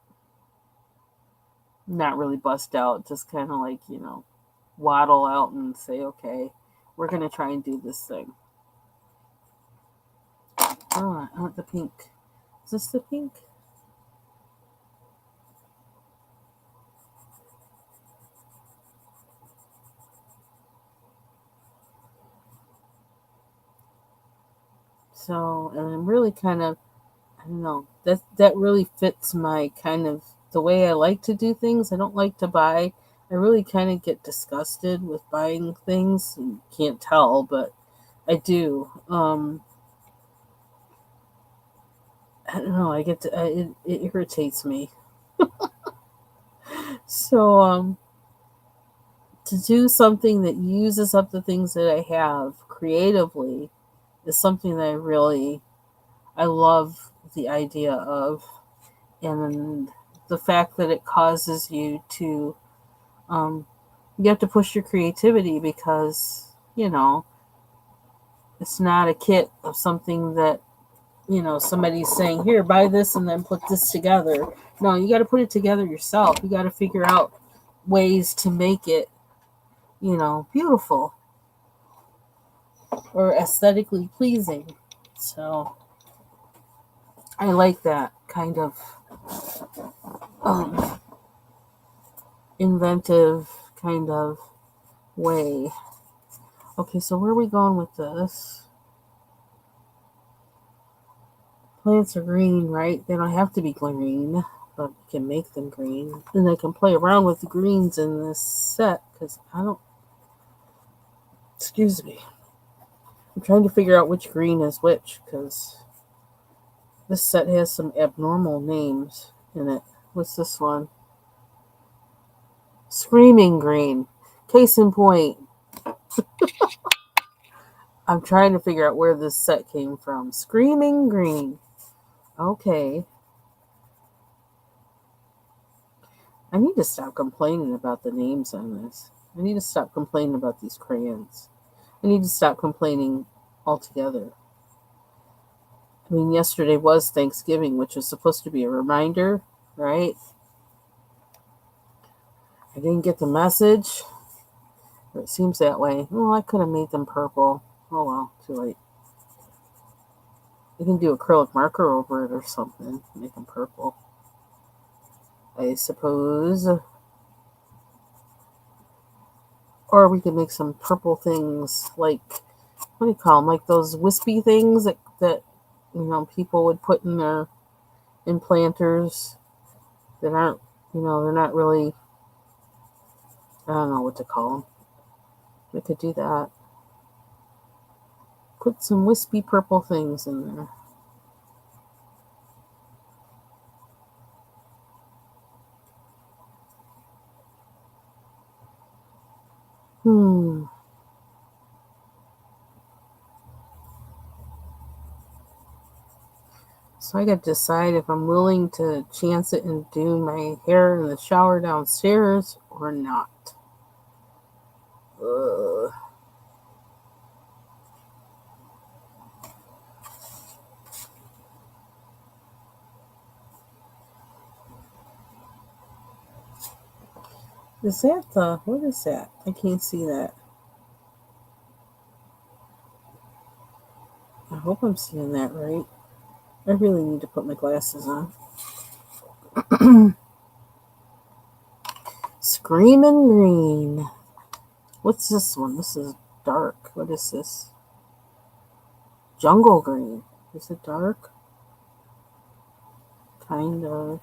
Not really bust out, just kind of like, waddle out and say, okay, we're going to try and do this thing. Oh, I want the pink. Is this the pink? So, and I'm really kind of, I don't know, that really fits my kind of the way I like to do things. I don't like to buy. I really kind of get disgusted with buying things. You can't tell, but I do. I don't know. I get to, it irritates me. So, to do something that uses up the things that I have creatively is something that I love the idea of, and the fact that it causes you to, um, you have to push your creativity because, it's not a kit of something that, somebody's saying, here, buy this and then put this together. No, you got to put it together yourself. You got to figure out ways to make it, beautiful or aesthetically pleasing. So I like that kind of um, inventive kind of way. Okay, so where are we going with this? Plants are green, right? They don't have to be green, but we can make them green. And I can play around with the greens in this set because I don't. Excuse me. I'm trying to figure out which green is which because this set has some abnormal names in it. What's this one? Screaming green. Case in point, I'm trying to figure out where this set came from. Screaming green. Okay. I need to stop complaining about the names on this. I need to stop complaining about these crayons. I need to stop complaining altogether. I mean, yesterday was Thanksgiving, which was supposed to be a reminder, right? I didn't get the message. Or it seems that way. Well, I could have made them purple. Oh well, too late. You can do acrylic marker over it or something. Make them purple. I suppose. Or we could make some purple things like, what do you call them? Like those wispy things that people would put in their implanters that aren't, they're not really, I don't know what to call them. We could do that. Put some wispy purple things in there. Hmm. So I got to decide if I'm willing to chance it and do my hair in the shower downstairs or not. Ugh. Is that what is that? I can't see that. I hope I'm seeing that right. I really need to put my glasses on. Screaming green. What's this one? This is dark. What is this? Jungle green. Is it dark? Kind of.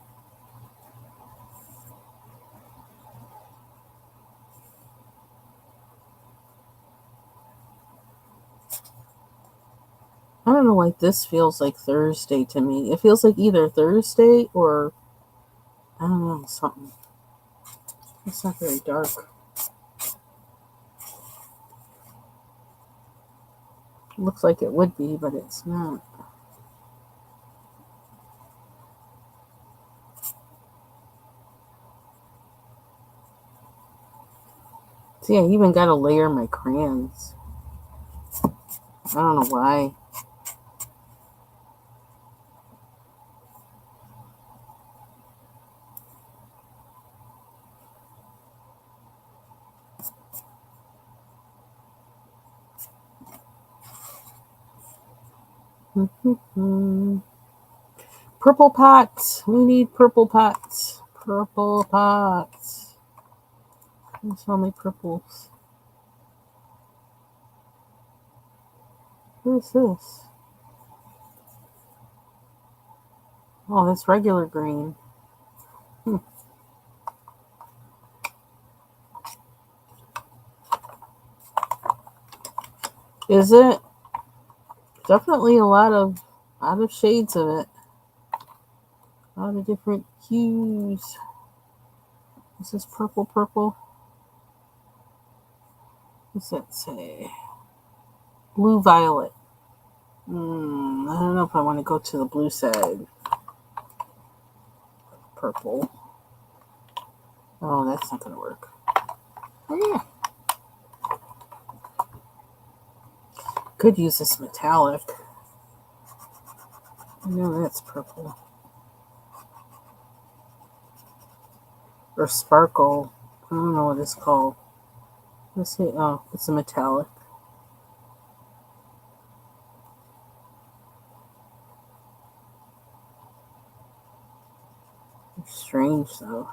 I don't know why this feels like Thursday to me. It feels like either Thursday or, I don't know, something. It's not very dark. It looks like it would be, but it's not. See, I even got to layer my crayons. I don't know why. Purple pots. We need purple pots. Purple pots. There's so many purples. What is this? Oh, that's regular green. Is it? Definitely a lot of shades of it. A lot of different hues. This is purple, purple. What's that say? Blue, violet. I don't know if I want to go to the blue side. Purple. Oh, that's not going to work. Oh, yeah. Could use this metallic. I know that's purple. Or sparkle. I don't know what it's called. Let's see. Oh, it's a metallic. It's strange, though.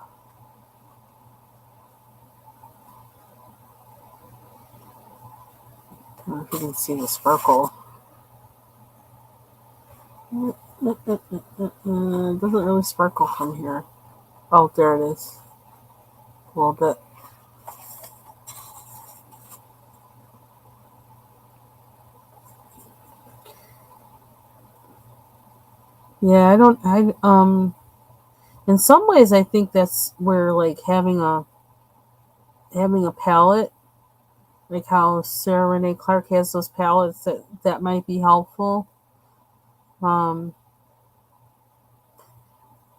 I don't know if you can see the sparkle. It doesn't really sparkle from here. Oh, there it is. A little bit. Yeah, in some ways I think that's where like having a palette, like how Sarah Renee Clark has those palettes, that might be helpful. Um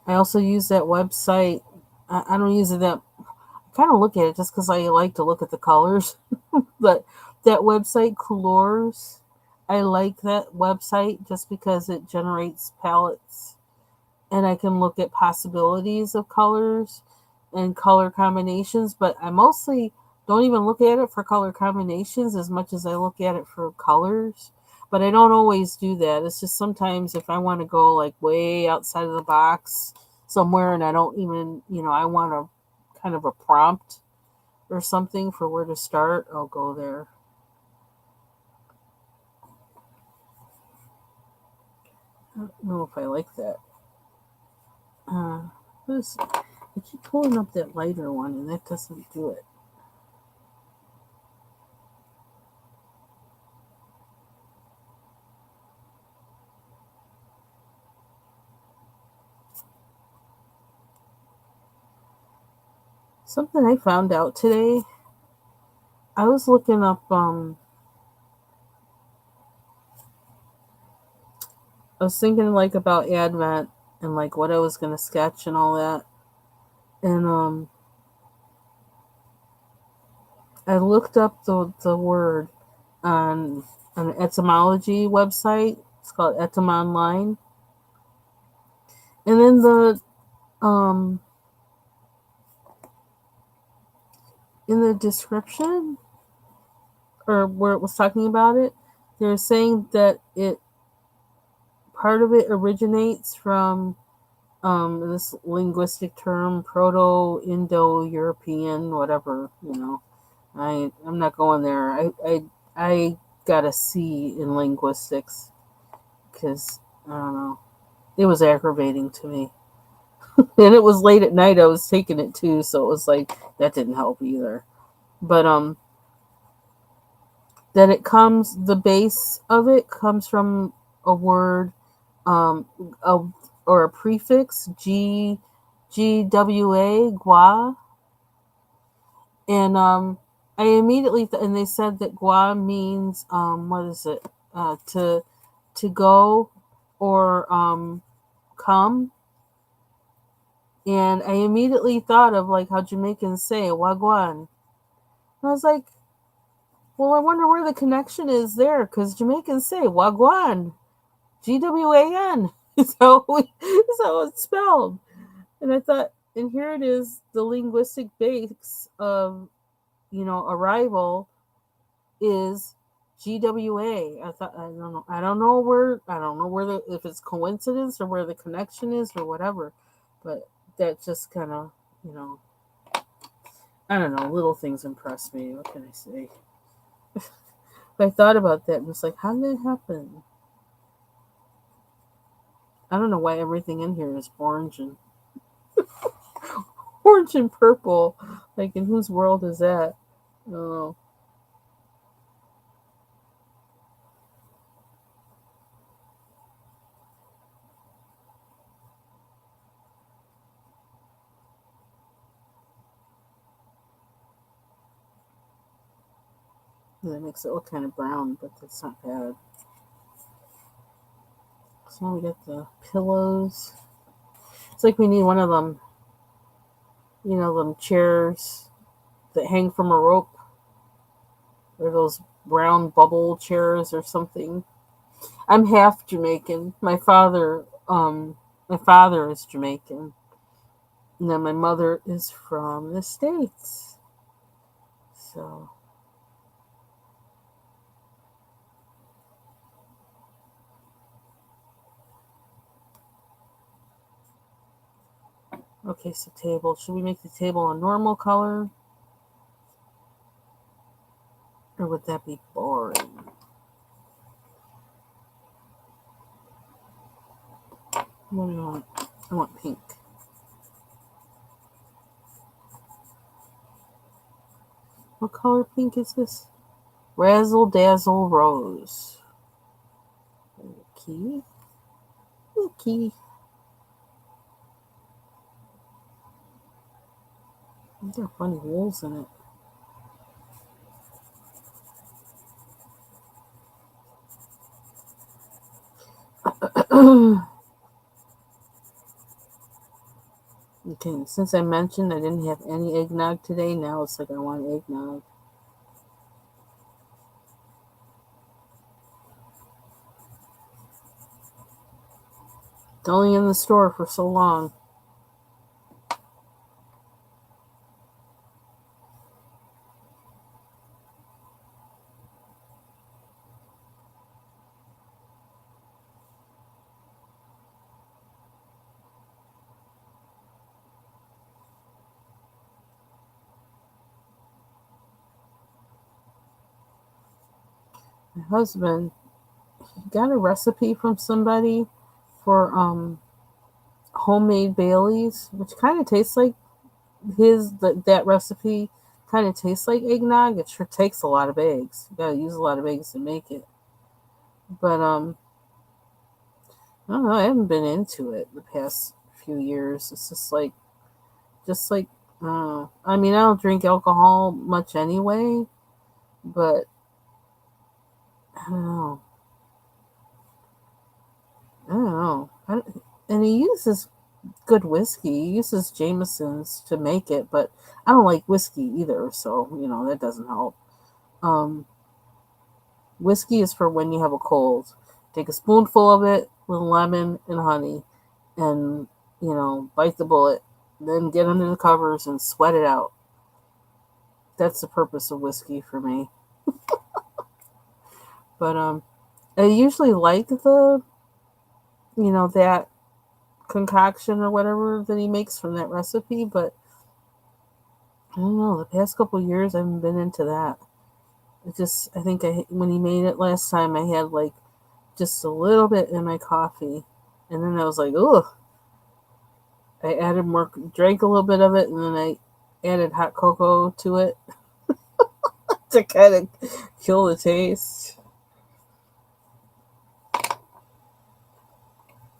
I also use that website. I don't use it that I kind of look at it just because I like to look at the colors. But that website, Couleurs, I like that website just because it generates palettes and I can look at possibilities of colors and color combinations. But I mostly don't even look at it for color combinations as much as I look at it for colors. But I don't always do that. It's just sometimes if I want to go like way outside of the box somewhere and I don't even, I want a kind of a prompt or something for where to start, I'll go there. I don't know if I like that. I keep pulling up that lighter one and that doesn't do it. Something I found out today, I was looking up, I was thinking like about Advent and like what I was going to sketch and all that. And I looked up the word on an etymology website. It's called Etym Online. And then um in the description or where it was talking about it, they're saying that part of it originates from this linguistic term, Proto-Indo-European, whatever. I'm not going there. I got a C in linguistics because I don't know. It was aggravating to me. And it was late at night. I was taking it too, so it was like that didn't help either. But that it comes, the base of it comes from a word, um, a, or a prefix, GWA, gua. And I immediately, and they said that gua means, what is it, to go or come. And I immediately thought of like how Jamaicans say wagwan. And I was like, well, I wonder where the connection is there, because Jamaicans say wagwan, GWAN. So so it's spelled. And I thought, and here it is, the linguistic base of, arrival is GWA. I thought, I don't know where the, if it's coincidence or where the connection is or whatever, but that just kind of, I don't know, little things impress me. What can I say? But I thought about that and it's like, how did it happen? I don't know why everything in here is orange and purple. Like, in whose world is that? Oh, that makes it look kind of brown, but that's not bad. So now we got the pillows. It's like we need one of them, them chairs that hang from a rope, or those brown bubble chairs or something. I'm half Jamaican. My father is Jamaican. And then my mother is from the States. So, okay, so table. Should we make the table a normal color? Or would that be boring? What do you want? I want pink. What color pink is this? Razzle Dazzle Rose. Okay. Okay. There are funny holes in it. Okay, since I mentioned I didn't have any eggnog today, now it's like I want eggnog. It's only in the store for so long. My husband got a recipe from somebody for homemade Baileys, which kind of tastes like that recipe kind of tastes like eggnog. It sure takes a lot of eggs. You gotta use a lot of eggs to make it. But I don't know. I haven't been into it the past few years. It's just like I mean, I don't drink alcohol much anyway, but I don't know. I don't know. And he uses good whiskey. He uses Jameson's to make it, but I don't like whiskey either, so that doesn't help. Um, Whiskey is for when you have a cold. Take a spoonful of it with lemon and honey, and bite the bullet. Then get under the covers and sweat it out. That's the purpose of whiskey for me. But I usually like that concoction or whatever that he makes from that recipe, but I don't know. The past couple of years, I haven't been into that. I think when he made it last time, I had like just a little bit in my coffee, and then I was like, ugh. I added more, drank a little bit of it, and then I added hot cocoa to it to kind of kill the taste.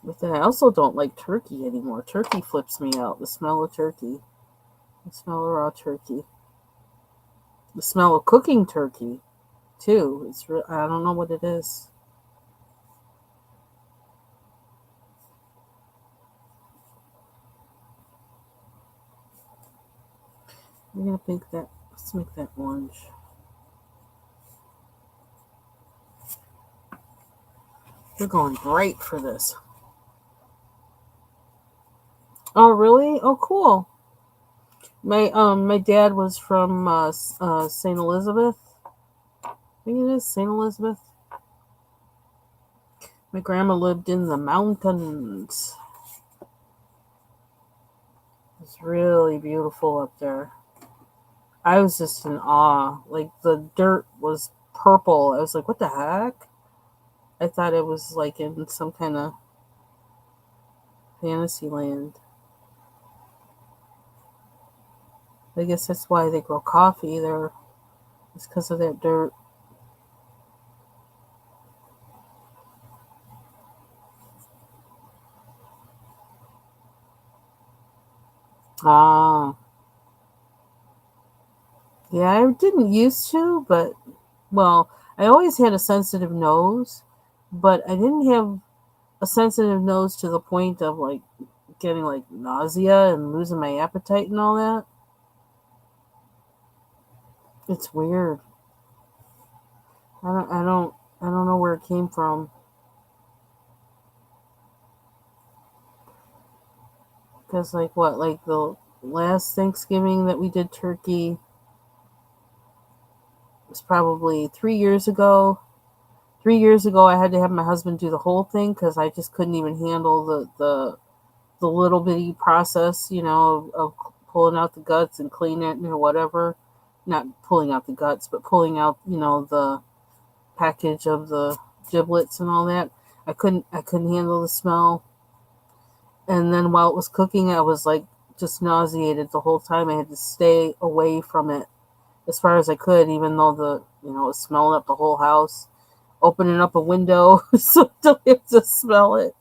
But then I also don't like turkey anymore. Turkey flips me out. The smell of turkey. The smell of raw turkey. The smell of cooking turkey, too. I don't know what it is. I'm gonna make that. Let's make that orange. We're going bright for this. Oh, really? Oh, cool. My dad was from Saint Elizabeth. I think it is Saint Elizabeth. My grandma lived in the mountains. It's really beautiful up there. I was just in awe. Like the dirt was purple. I was like, what the heck? I thought it was like in some kind of fantasy land. I guess that's why they grow coffee there. It's because of that dirt. Ah. Yeah, I didn't used to, but well, I always had a sensitive nose, but I didn't have a sensitive nose to the point of like getting like nausea and losing my appetite and all that. It's weird. I don't know where it came from. Because like what, like the last Thanksgiving that we did turkey was probably 3 years ago. 3 years ago, I had to have my husband do the whole thing because I just couldn't even handle the little bitty process, of pulling out the guts and cleaning it or whatever. Not pulling out the guts, but pulling out, the package of the giblets and all that. I couldn't handle the smell. And then while it was cooking, I was like just nauseated the whole time. I had to stay away from it as far as I could, even though it was smelling up the whole house. Opening up a window so I don't have to smell it.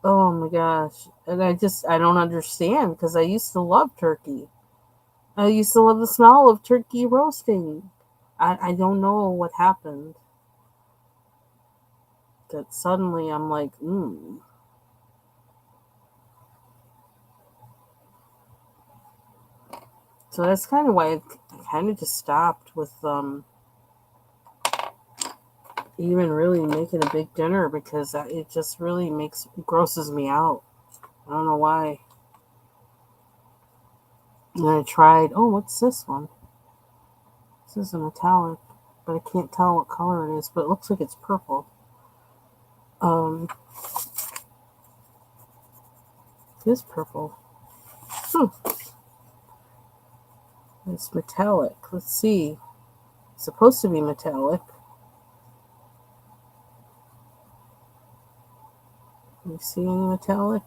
Oh my gosh. And I don't understand because I used to love turkey. I used to love the smell of turkey roasting. I don't know what happened. That suddenly I'm like, mm. So that's kind of why I kind of just stopped with even really making a big dinner because it just really grosses me out. I don't know why. And I tried, oh, what's this one? This is a metallic, but I can't tell what color it is, but it looks like it's purple. Um, it is purple. Hmm. It's metallic. Let's see. It's supposed to be metallic. Can you see any metallic?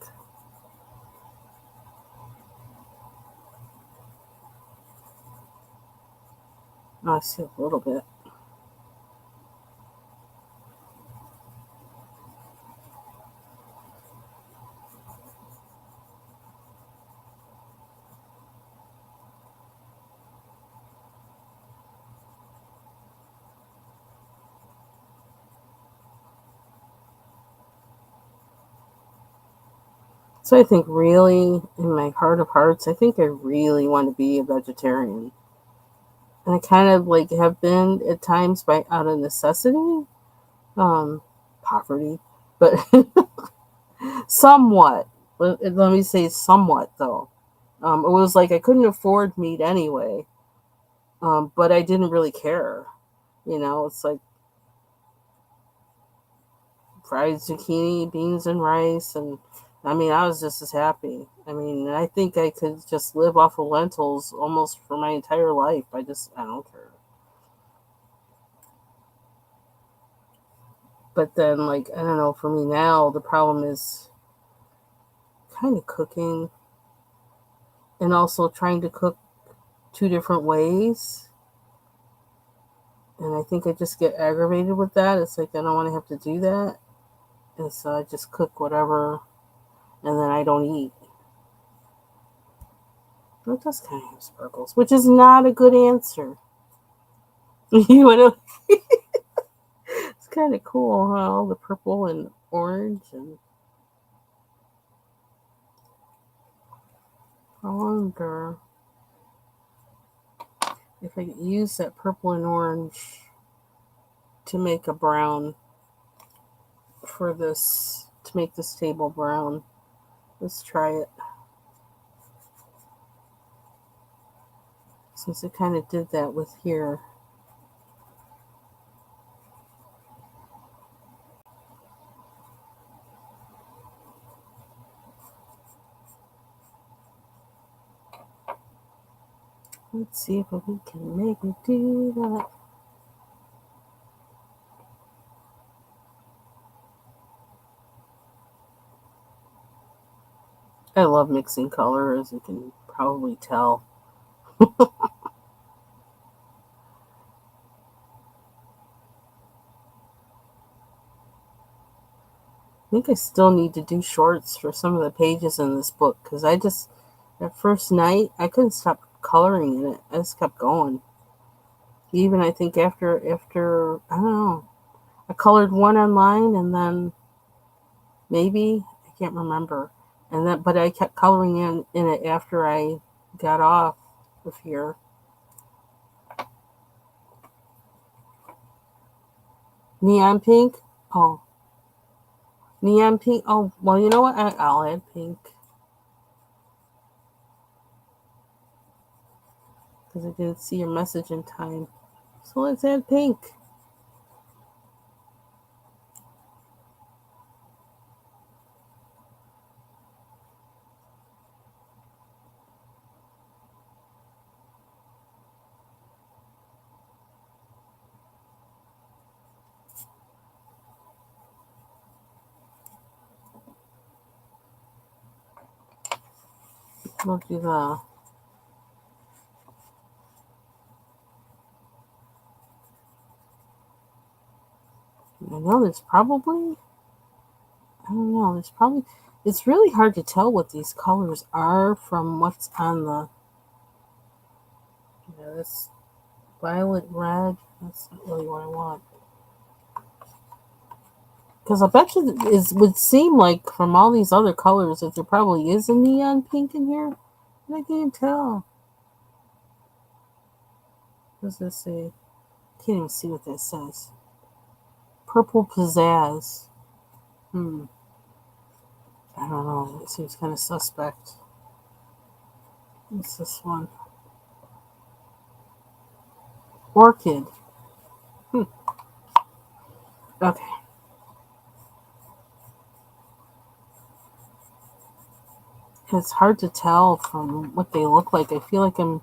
Oh, I see a little bit. So I think really, in my heart of hearts, I think I really want to be a vegetarian. And I kind of like have been at times by out of necessity, um, poverty, but somewhat. Let me say somewhat though. It was like I couldn't afford meat anyway, but I didn't really care. It's like fried zucchini, beans, and rice, and I mean, I was just as happy. I mean, I think I could just live off of lentils almost for my entire life. I don't care. But then, like, I don't know, for me now, the problem is kind of cooking and also trying to cook two different ways. And I think I just get aggravated with that. It's like I don't want to have to do that. And so I just cook whatever and then I don't eat. It does kind of have sparkles, which is not a good answer. You know, it's kind of cool, huh? All the purple and orange, and I wonder if I could use that purple and orange to make a brown for this, to make this table brown. Let's try it. Since I kind of did that with here. Let's see if we can make it do that. I love mixing color, as you can probably tell. I think I still need to do shorts for some of the pages in this book because that first night, I couldn't stop coloring in it. I just kept going. Even I think after I don't know, I colored one online and then maybe I can't remember, and then but I kept coloring in it after I got off of here. Neon pink. Oh, neon pink. Oh, well, you know what? I'll add pink because I didn't see your message in time. So let's add pink. We'll do the. I know there's probably. I don't know. There's probably. It's really hard to tell what these colors are from what's on the. This violet red. That's not really what I want. Because I bet you it would seem like from all these other colors that there probably is a neon pink in here. But I can't tell. What does this say? Can't even see what that says. Purple pizzazz. I don't know. It seems kind of suspect. What's this one? Orchid. Okay. It's hard to tell from what they look like. I feel like I'm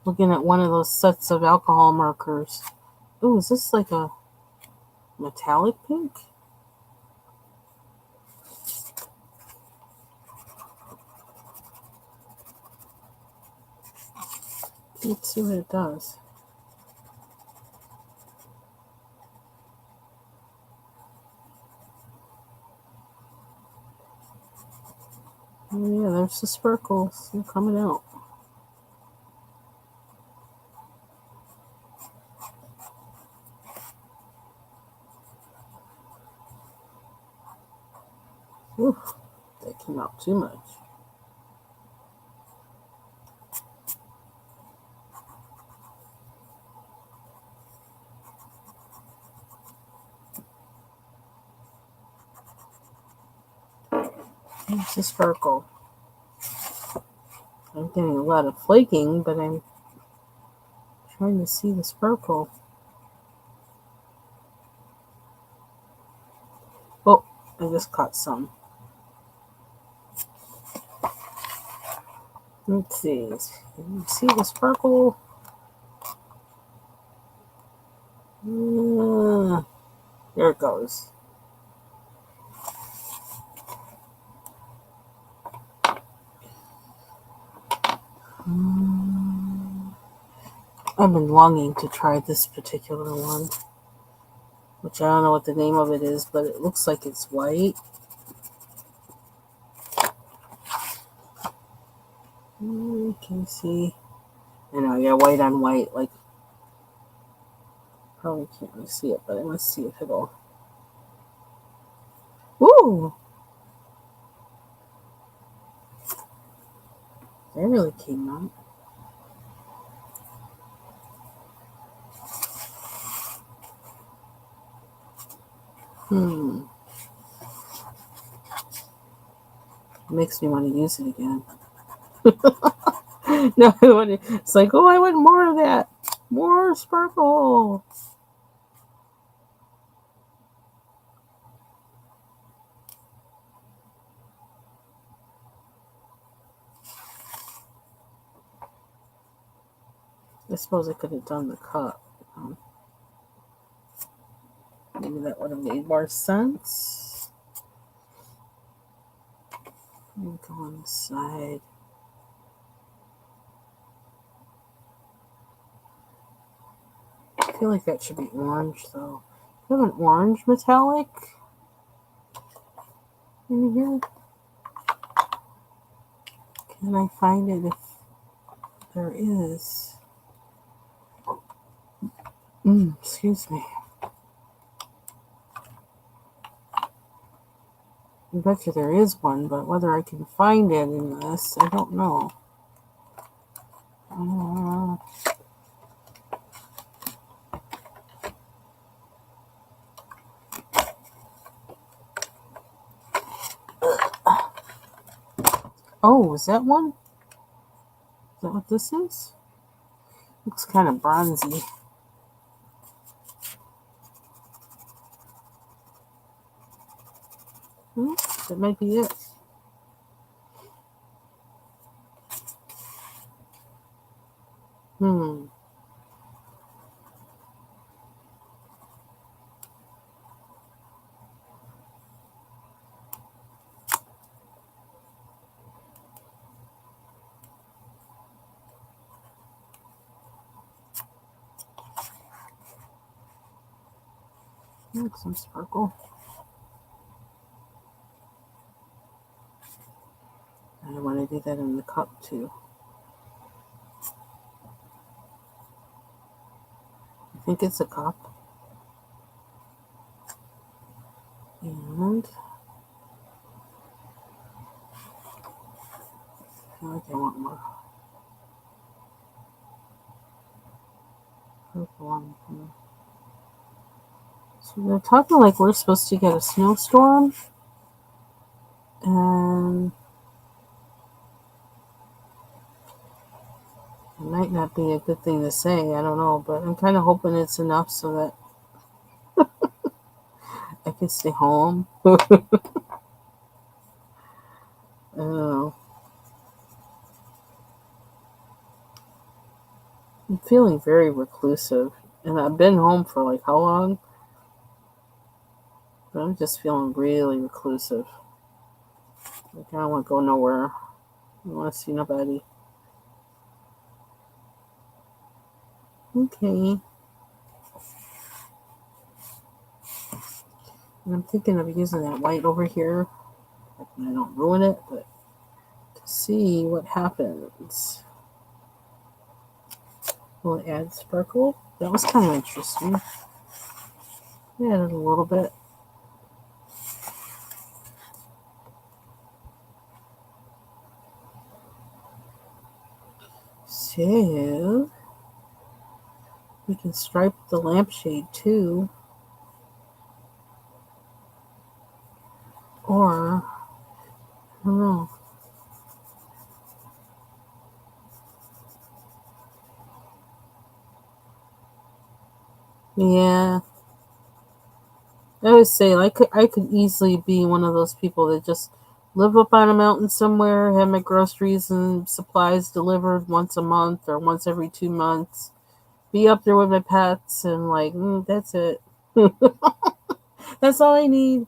looking at one of those sets of alcohol markers. Ooh, is this like a metallic pink? Let's see what it does. Oh yeah, there's the sparkles. They're coming out. Ooh, that came out too much. There's the sparkle. I'm getting a lot of flaking, but I'm trying to see the sparkle. Oh, I just caught some. Let's see. Can you see the sparkle? There it goes. I've been longing to try this particular one, which I don't know what the name of it is, but it looks like it's white. Can you see? I know, yeah, white on white. Like, probably can't really see it, but let's see if it'll. Ooh! That really came out. Makes me want to use it again. No, it's like, oh, I want more of that. More sparkle. I suppose I could have done the cup. Maybe that would have made more sense. Go on the side. I feel like that should be orange, though. Do you have an orange metallic in here? Can I find it if there is? Excuse me. I bet you there is one, but whether I can find it in this, I don't know. Oh, is that one? Is that what this is? Looks kind of bronzy. That might be it. Some sparkle. I want to do that in the cup too. I think it's a cup. And I feel like I want more purple on here. So they're talking like we're supposed to get a snowstorm. And it might not be a good thing to say, I don't know, but I'm kind of hoping it's enough so that I can stay home. I don't know. I'm feeling very reclusive, and I've been home for like how long? But I'm just feeling really reclusive. Like I don't want to go nowhere. I don't want to see nobody. Okay. And I'm thinking of using that white over here. I don't ruin it, but to see what happens. Will it add sparkle? That was kind of interesting. I added a little bit. So we can stripe the lampshade too. Or I don't know. Yeah. I would say I could easily be one of those people that just live up on a mountain somewhere, have my groceries and supplies delivered once a month or once every 2 months, be up there with my pets, and like that's it. That's all I need.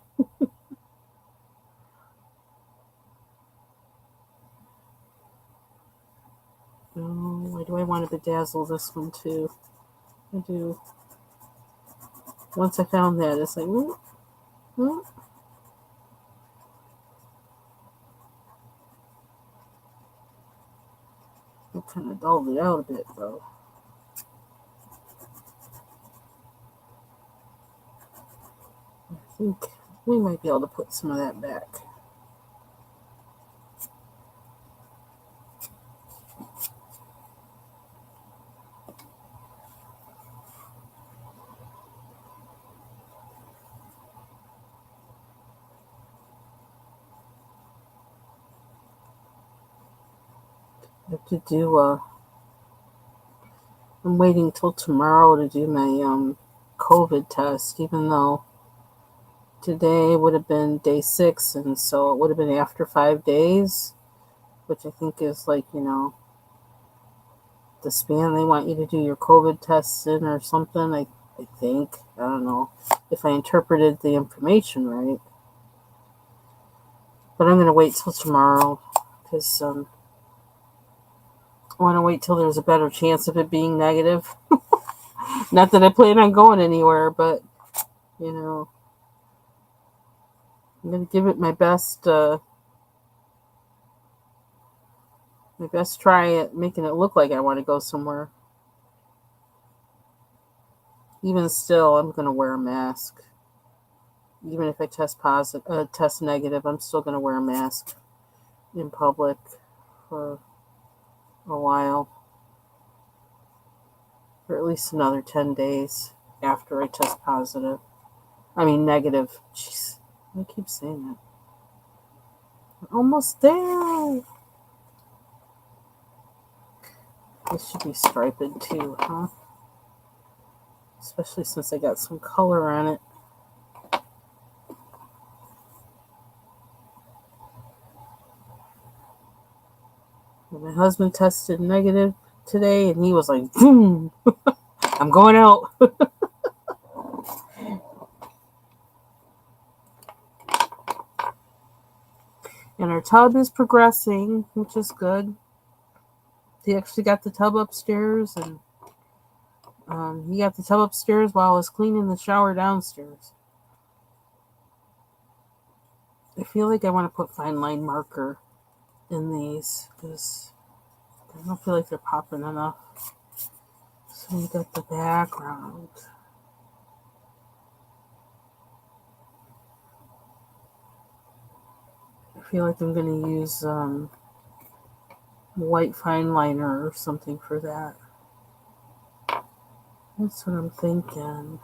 Oh, why do I want to bedazzle this one too? I do. Once I found that, it's like, mm. I kind of dulled it out a bit though. I think we might be able to put some of that back. I have to do I'm waiting till tomorrow to do my COVID test, even though today would have been day 6, and so it would have been after 5 days, which I think is like, the span they want you to do your COVID tests in or something. I think. I don't know if I interpreted the information right. But I'm going to wait till tomorrow because I want to wait till there's a better chance of it being negative. Not that I plan on going anywhere, but, you know, I'm going to give it my best try at making it look like I want to go somewhere. Even still, I'm going to wear a mask. Even if I test negative, I'm still going to wear a mask in public for a while, for at least another 10 days after I test positive. I mean, negative. Jeez, I keep saying that. We're almost there. This should be striped too, huh? Especially since I got some color on it. My husband tested negative today, and he was like, boom, I'm going out. And our tub is progressing, which is good. He actually got the tub upstairs, and he got the tub upstairs while I was cleaning the shower downstairs. I feel like I want to put fine line marker in these because I don't feel like they're popping enough. So we got the background. I feel like I'm going to use white fine liner or something for that. That's what I'm thinking.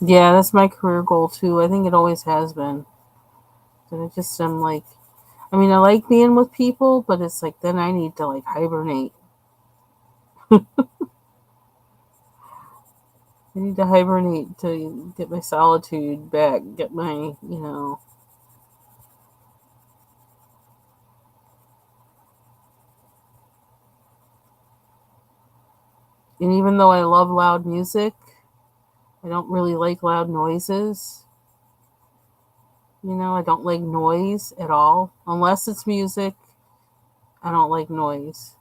Yeah, that's my career goal too. I think it always has been. And I'm like, I mean, I like being with people, but it's like then I need to like hibernate. I need to hibernate to get my solitude back, get my. And even though I love loud music, I don't really like loud noises. I don't like noise at all. Unless it's music, I don't like noise.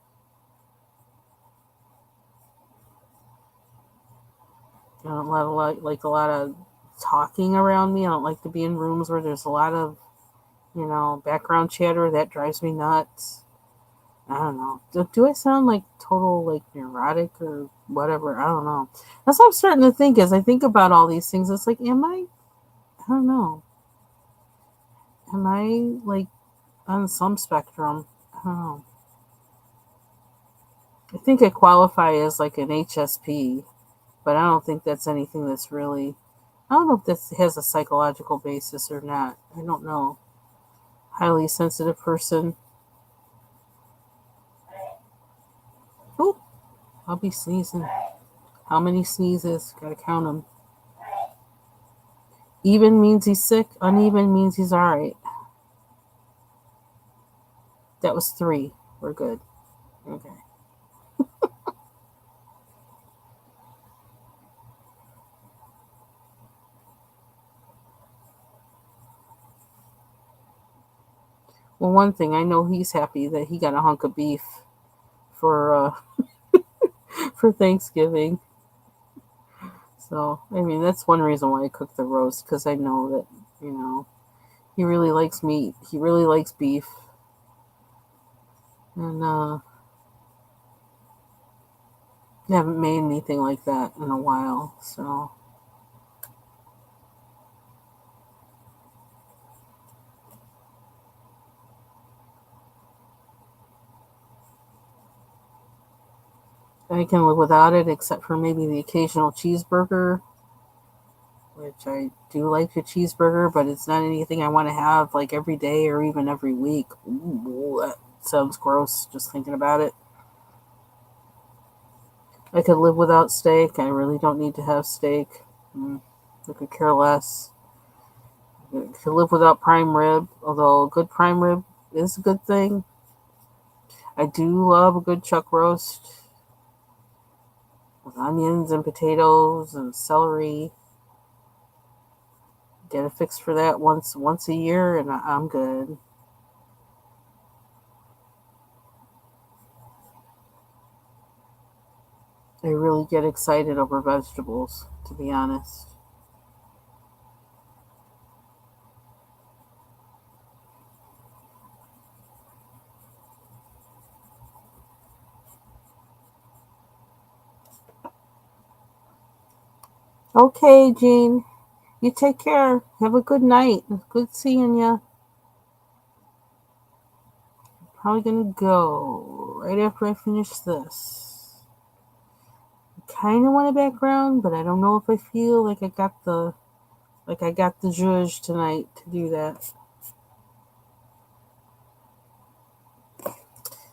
I don't like a lot of talking around me. I don't like to be in rooms where there's a lot of, background chatter. That drives me nuts. I don't know. Do I sound like total like neurotic or whatever? I don't know. That's what I'm starting to think as I think about all these things. It's like, am I? I don't know. Am I like on some spectrum? I don't know. I think I qualify as like an HSP, but I don't think that's anything that's really. I don't know if this has a psychological basis or not. I don't know. Highly sensitive person. Oh, I'll be sneezing. How many sneezes? Gotta count them. Even means he's sick. Uneven means he's all right. That was 3. We're good. Okay. Well, one thing, I know he's happy that he got a hunk of beef for for Thanksgiving. So, I mean, that's one reason why I cook the roast, because I know that, he really likes meat. He really likes beef. And I haven't made anything like that in a while. So, I can live without it, except for maybe the occasional cheeseburger, which I do like a cheeseburger, but it's not anything I want to have like every day or even every week. Ooh, that sounds gross just thinking about it. I could live without steak. I really don't need to have steak. I could care less. I could live without prime rib, although a good prime rib is a good thing. I do love a good chuck roast with onions and potatoes and celery. Get a fix for that once a year, and I'm good. I really get excited over vegetables, to be honest. Okay, Jean. You take care. Have a good night. Good seeing you. Probably gonna go right after I finish this. I kind of want a background, but I don't know if I feel like I got the zhuzh tonight to do that.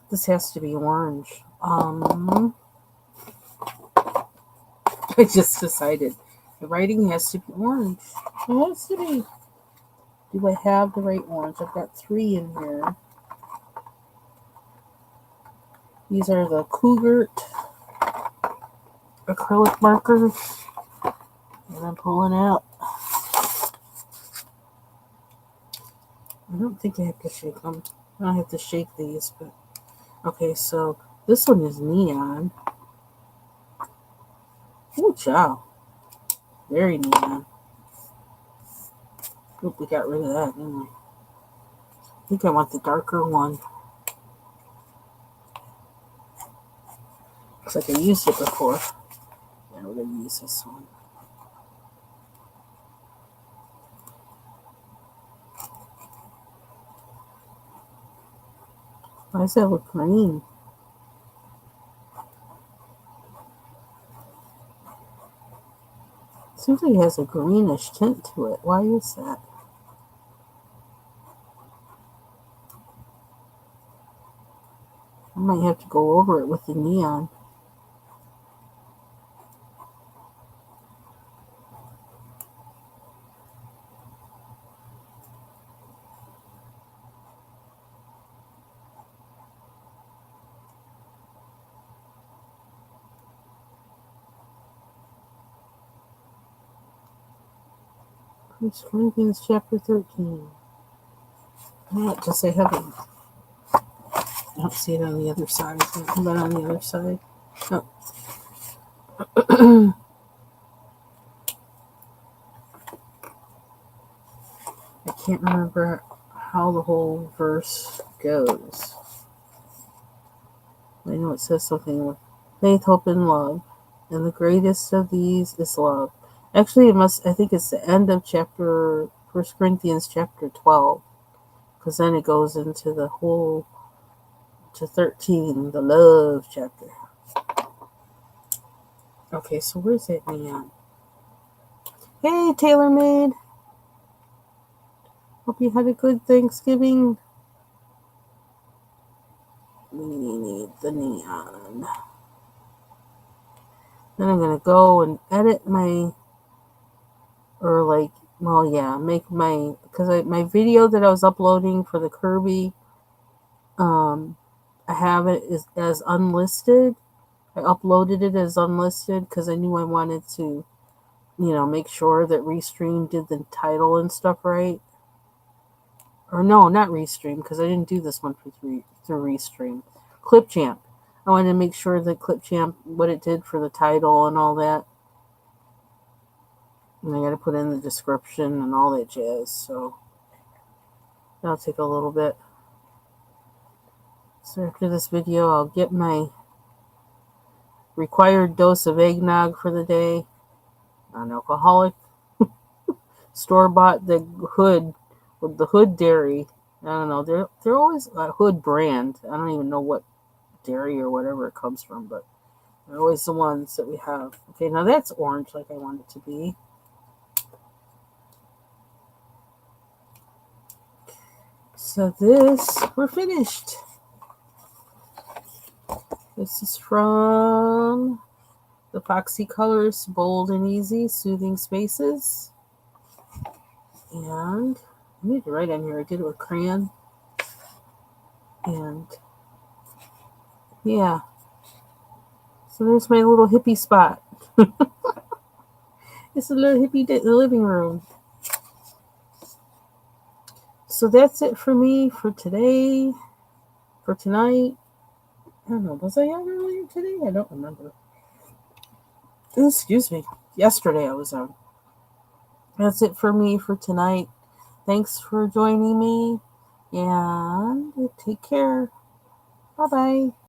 This has to be orange. I just decided the writing has to be orange. It has to be. Do I have the right orange? I've got 3 in here. These are the Cougar acrylic markers. And I'm pulling out. I don't think I have to shake them. I don't have to shake these, but okay, so this one is neon. Ooh, chow. Very neon. Oop, we got rid of that, didn't we? I think I want the darker one. Looks like I used it before. Yeah, we're going to use this one. Why does that look green? Seems like it has a greenish tint to it. Why is that? I might have to go over it with the neon. First Corinthians chapter 13. Not just I haven't. I don't see it on the other side. How about on the other side? Oh. I can't remember how the whole verse goes. I know it says something with faith, hope, and love. And the greatest of these is love. Actually, I think it's the end of First Corinthians chapter 12. Because then it goes into the whole, to 13, the love chapter. Okay, so where's that neon? Hey, TaylorMade. Hope you had a good Thanksgiving. We need the neon. Then I'm going to go and edit make my video that I was uploading for the Kirby, I have it as unlisted. I uploaded it as unlisted because I knew I wanted to, make sure that Restream did the title and stuff right. Or no, not Restream, because I didn't do this one through Restream. Clipchamp. I wanted to make sure that Clipchamp, what it did for the title and all that. And I got to put in the description and all that jazz. So that'll take a little bit. So after this video, I'll get my required dose of eggnog for the day. Non-alcoholic. Store-bought the Hood with the Hood dairy. I don't know. They're always a Hood brand. I don't even know what dairy or whatever it comes from, but they're always the ones that we have. Okay, now that's orange like I want it to be. So this, we're finished. This is from the Foxy Colors, Bold and Easy, Soothing Spaces. And I need to write on here, I did it with crayon. And yeah. So there's my little hippie spot. It's a little hippie living room. So that's it for me for today. For tonight. I don't know. Was I on earlier today? I don't remember. Excuse me. Yesterday I was on. That's it for me for tonight. Thanks for joining me. And take care. Bye-bye.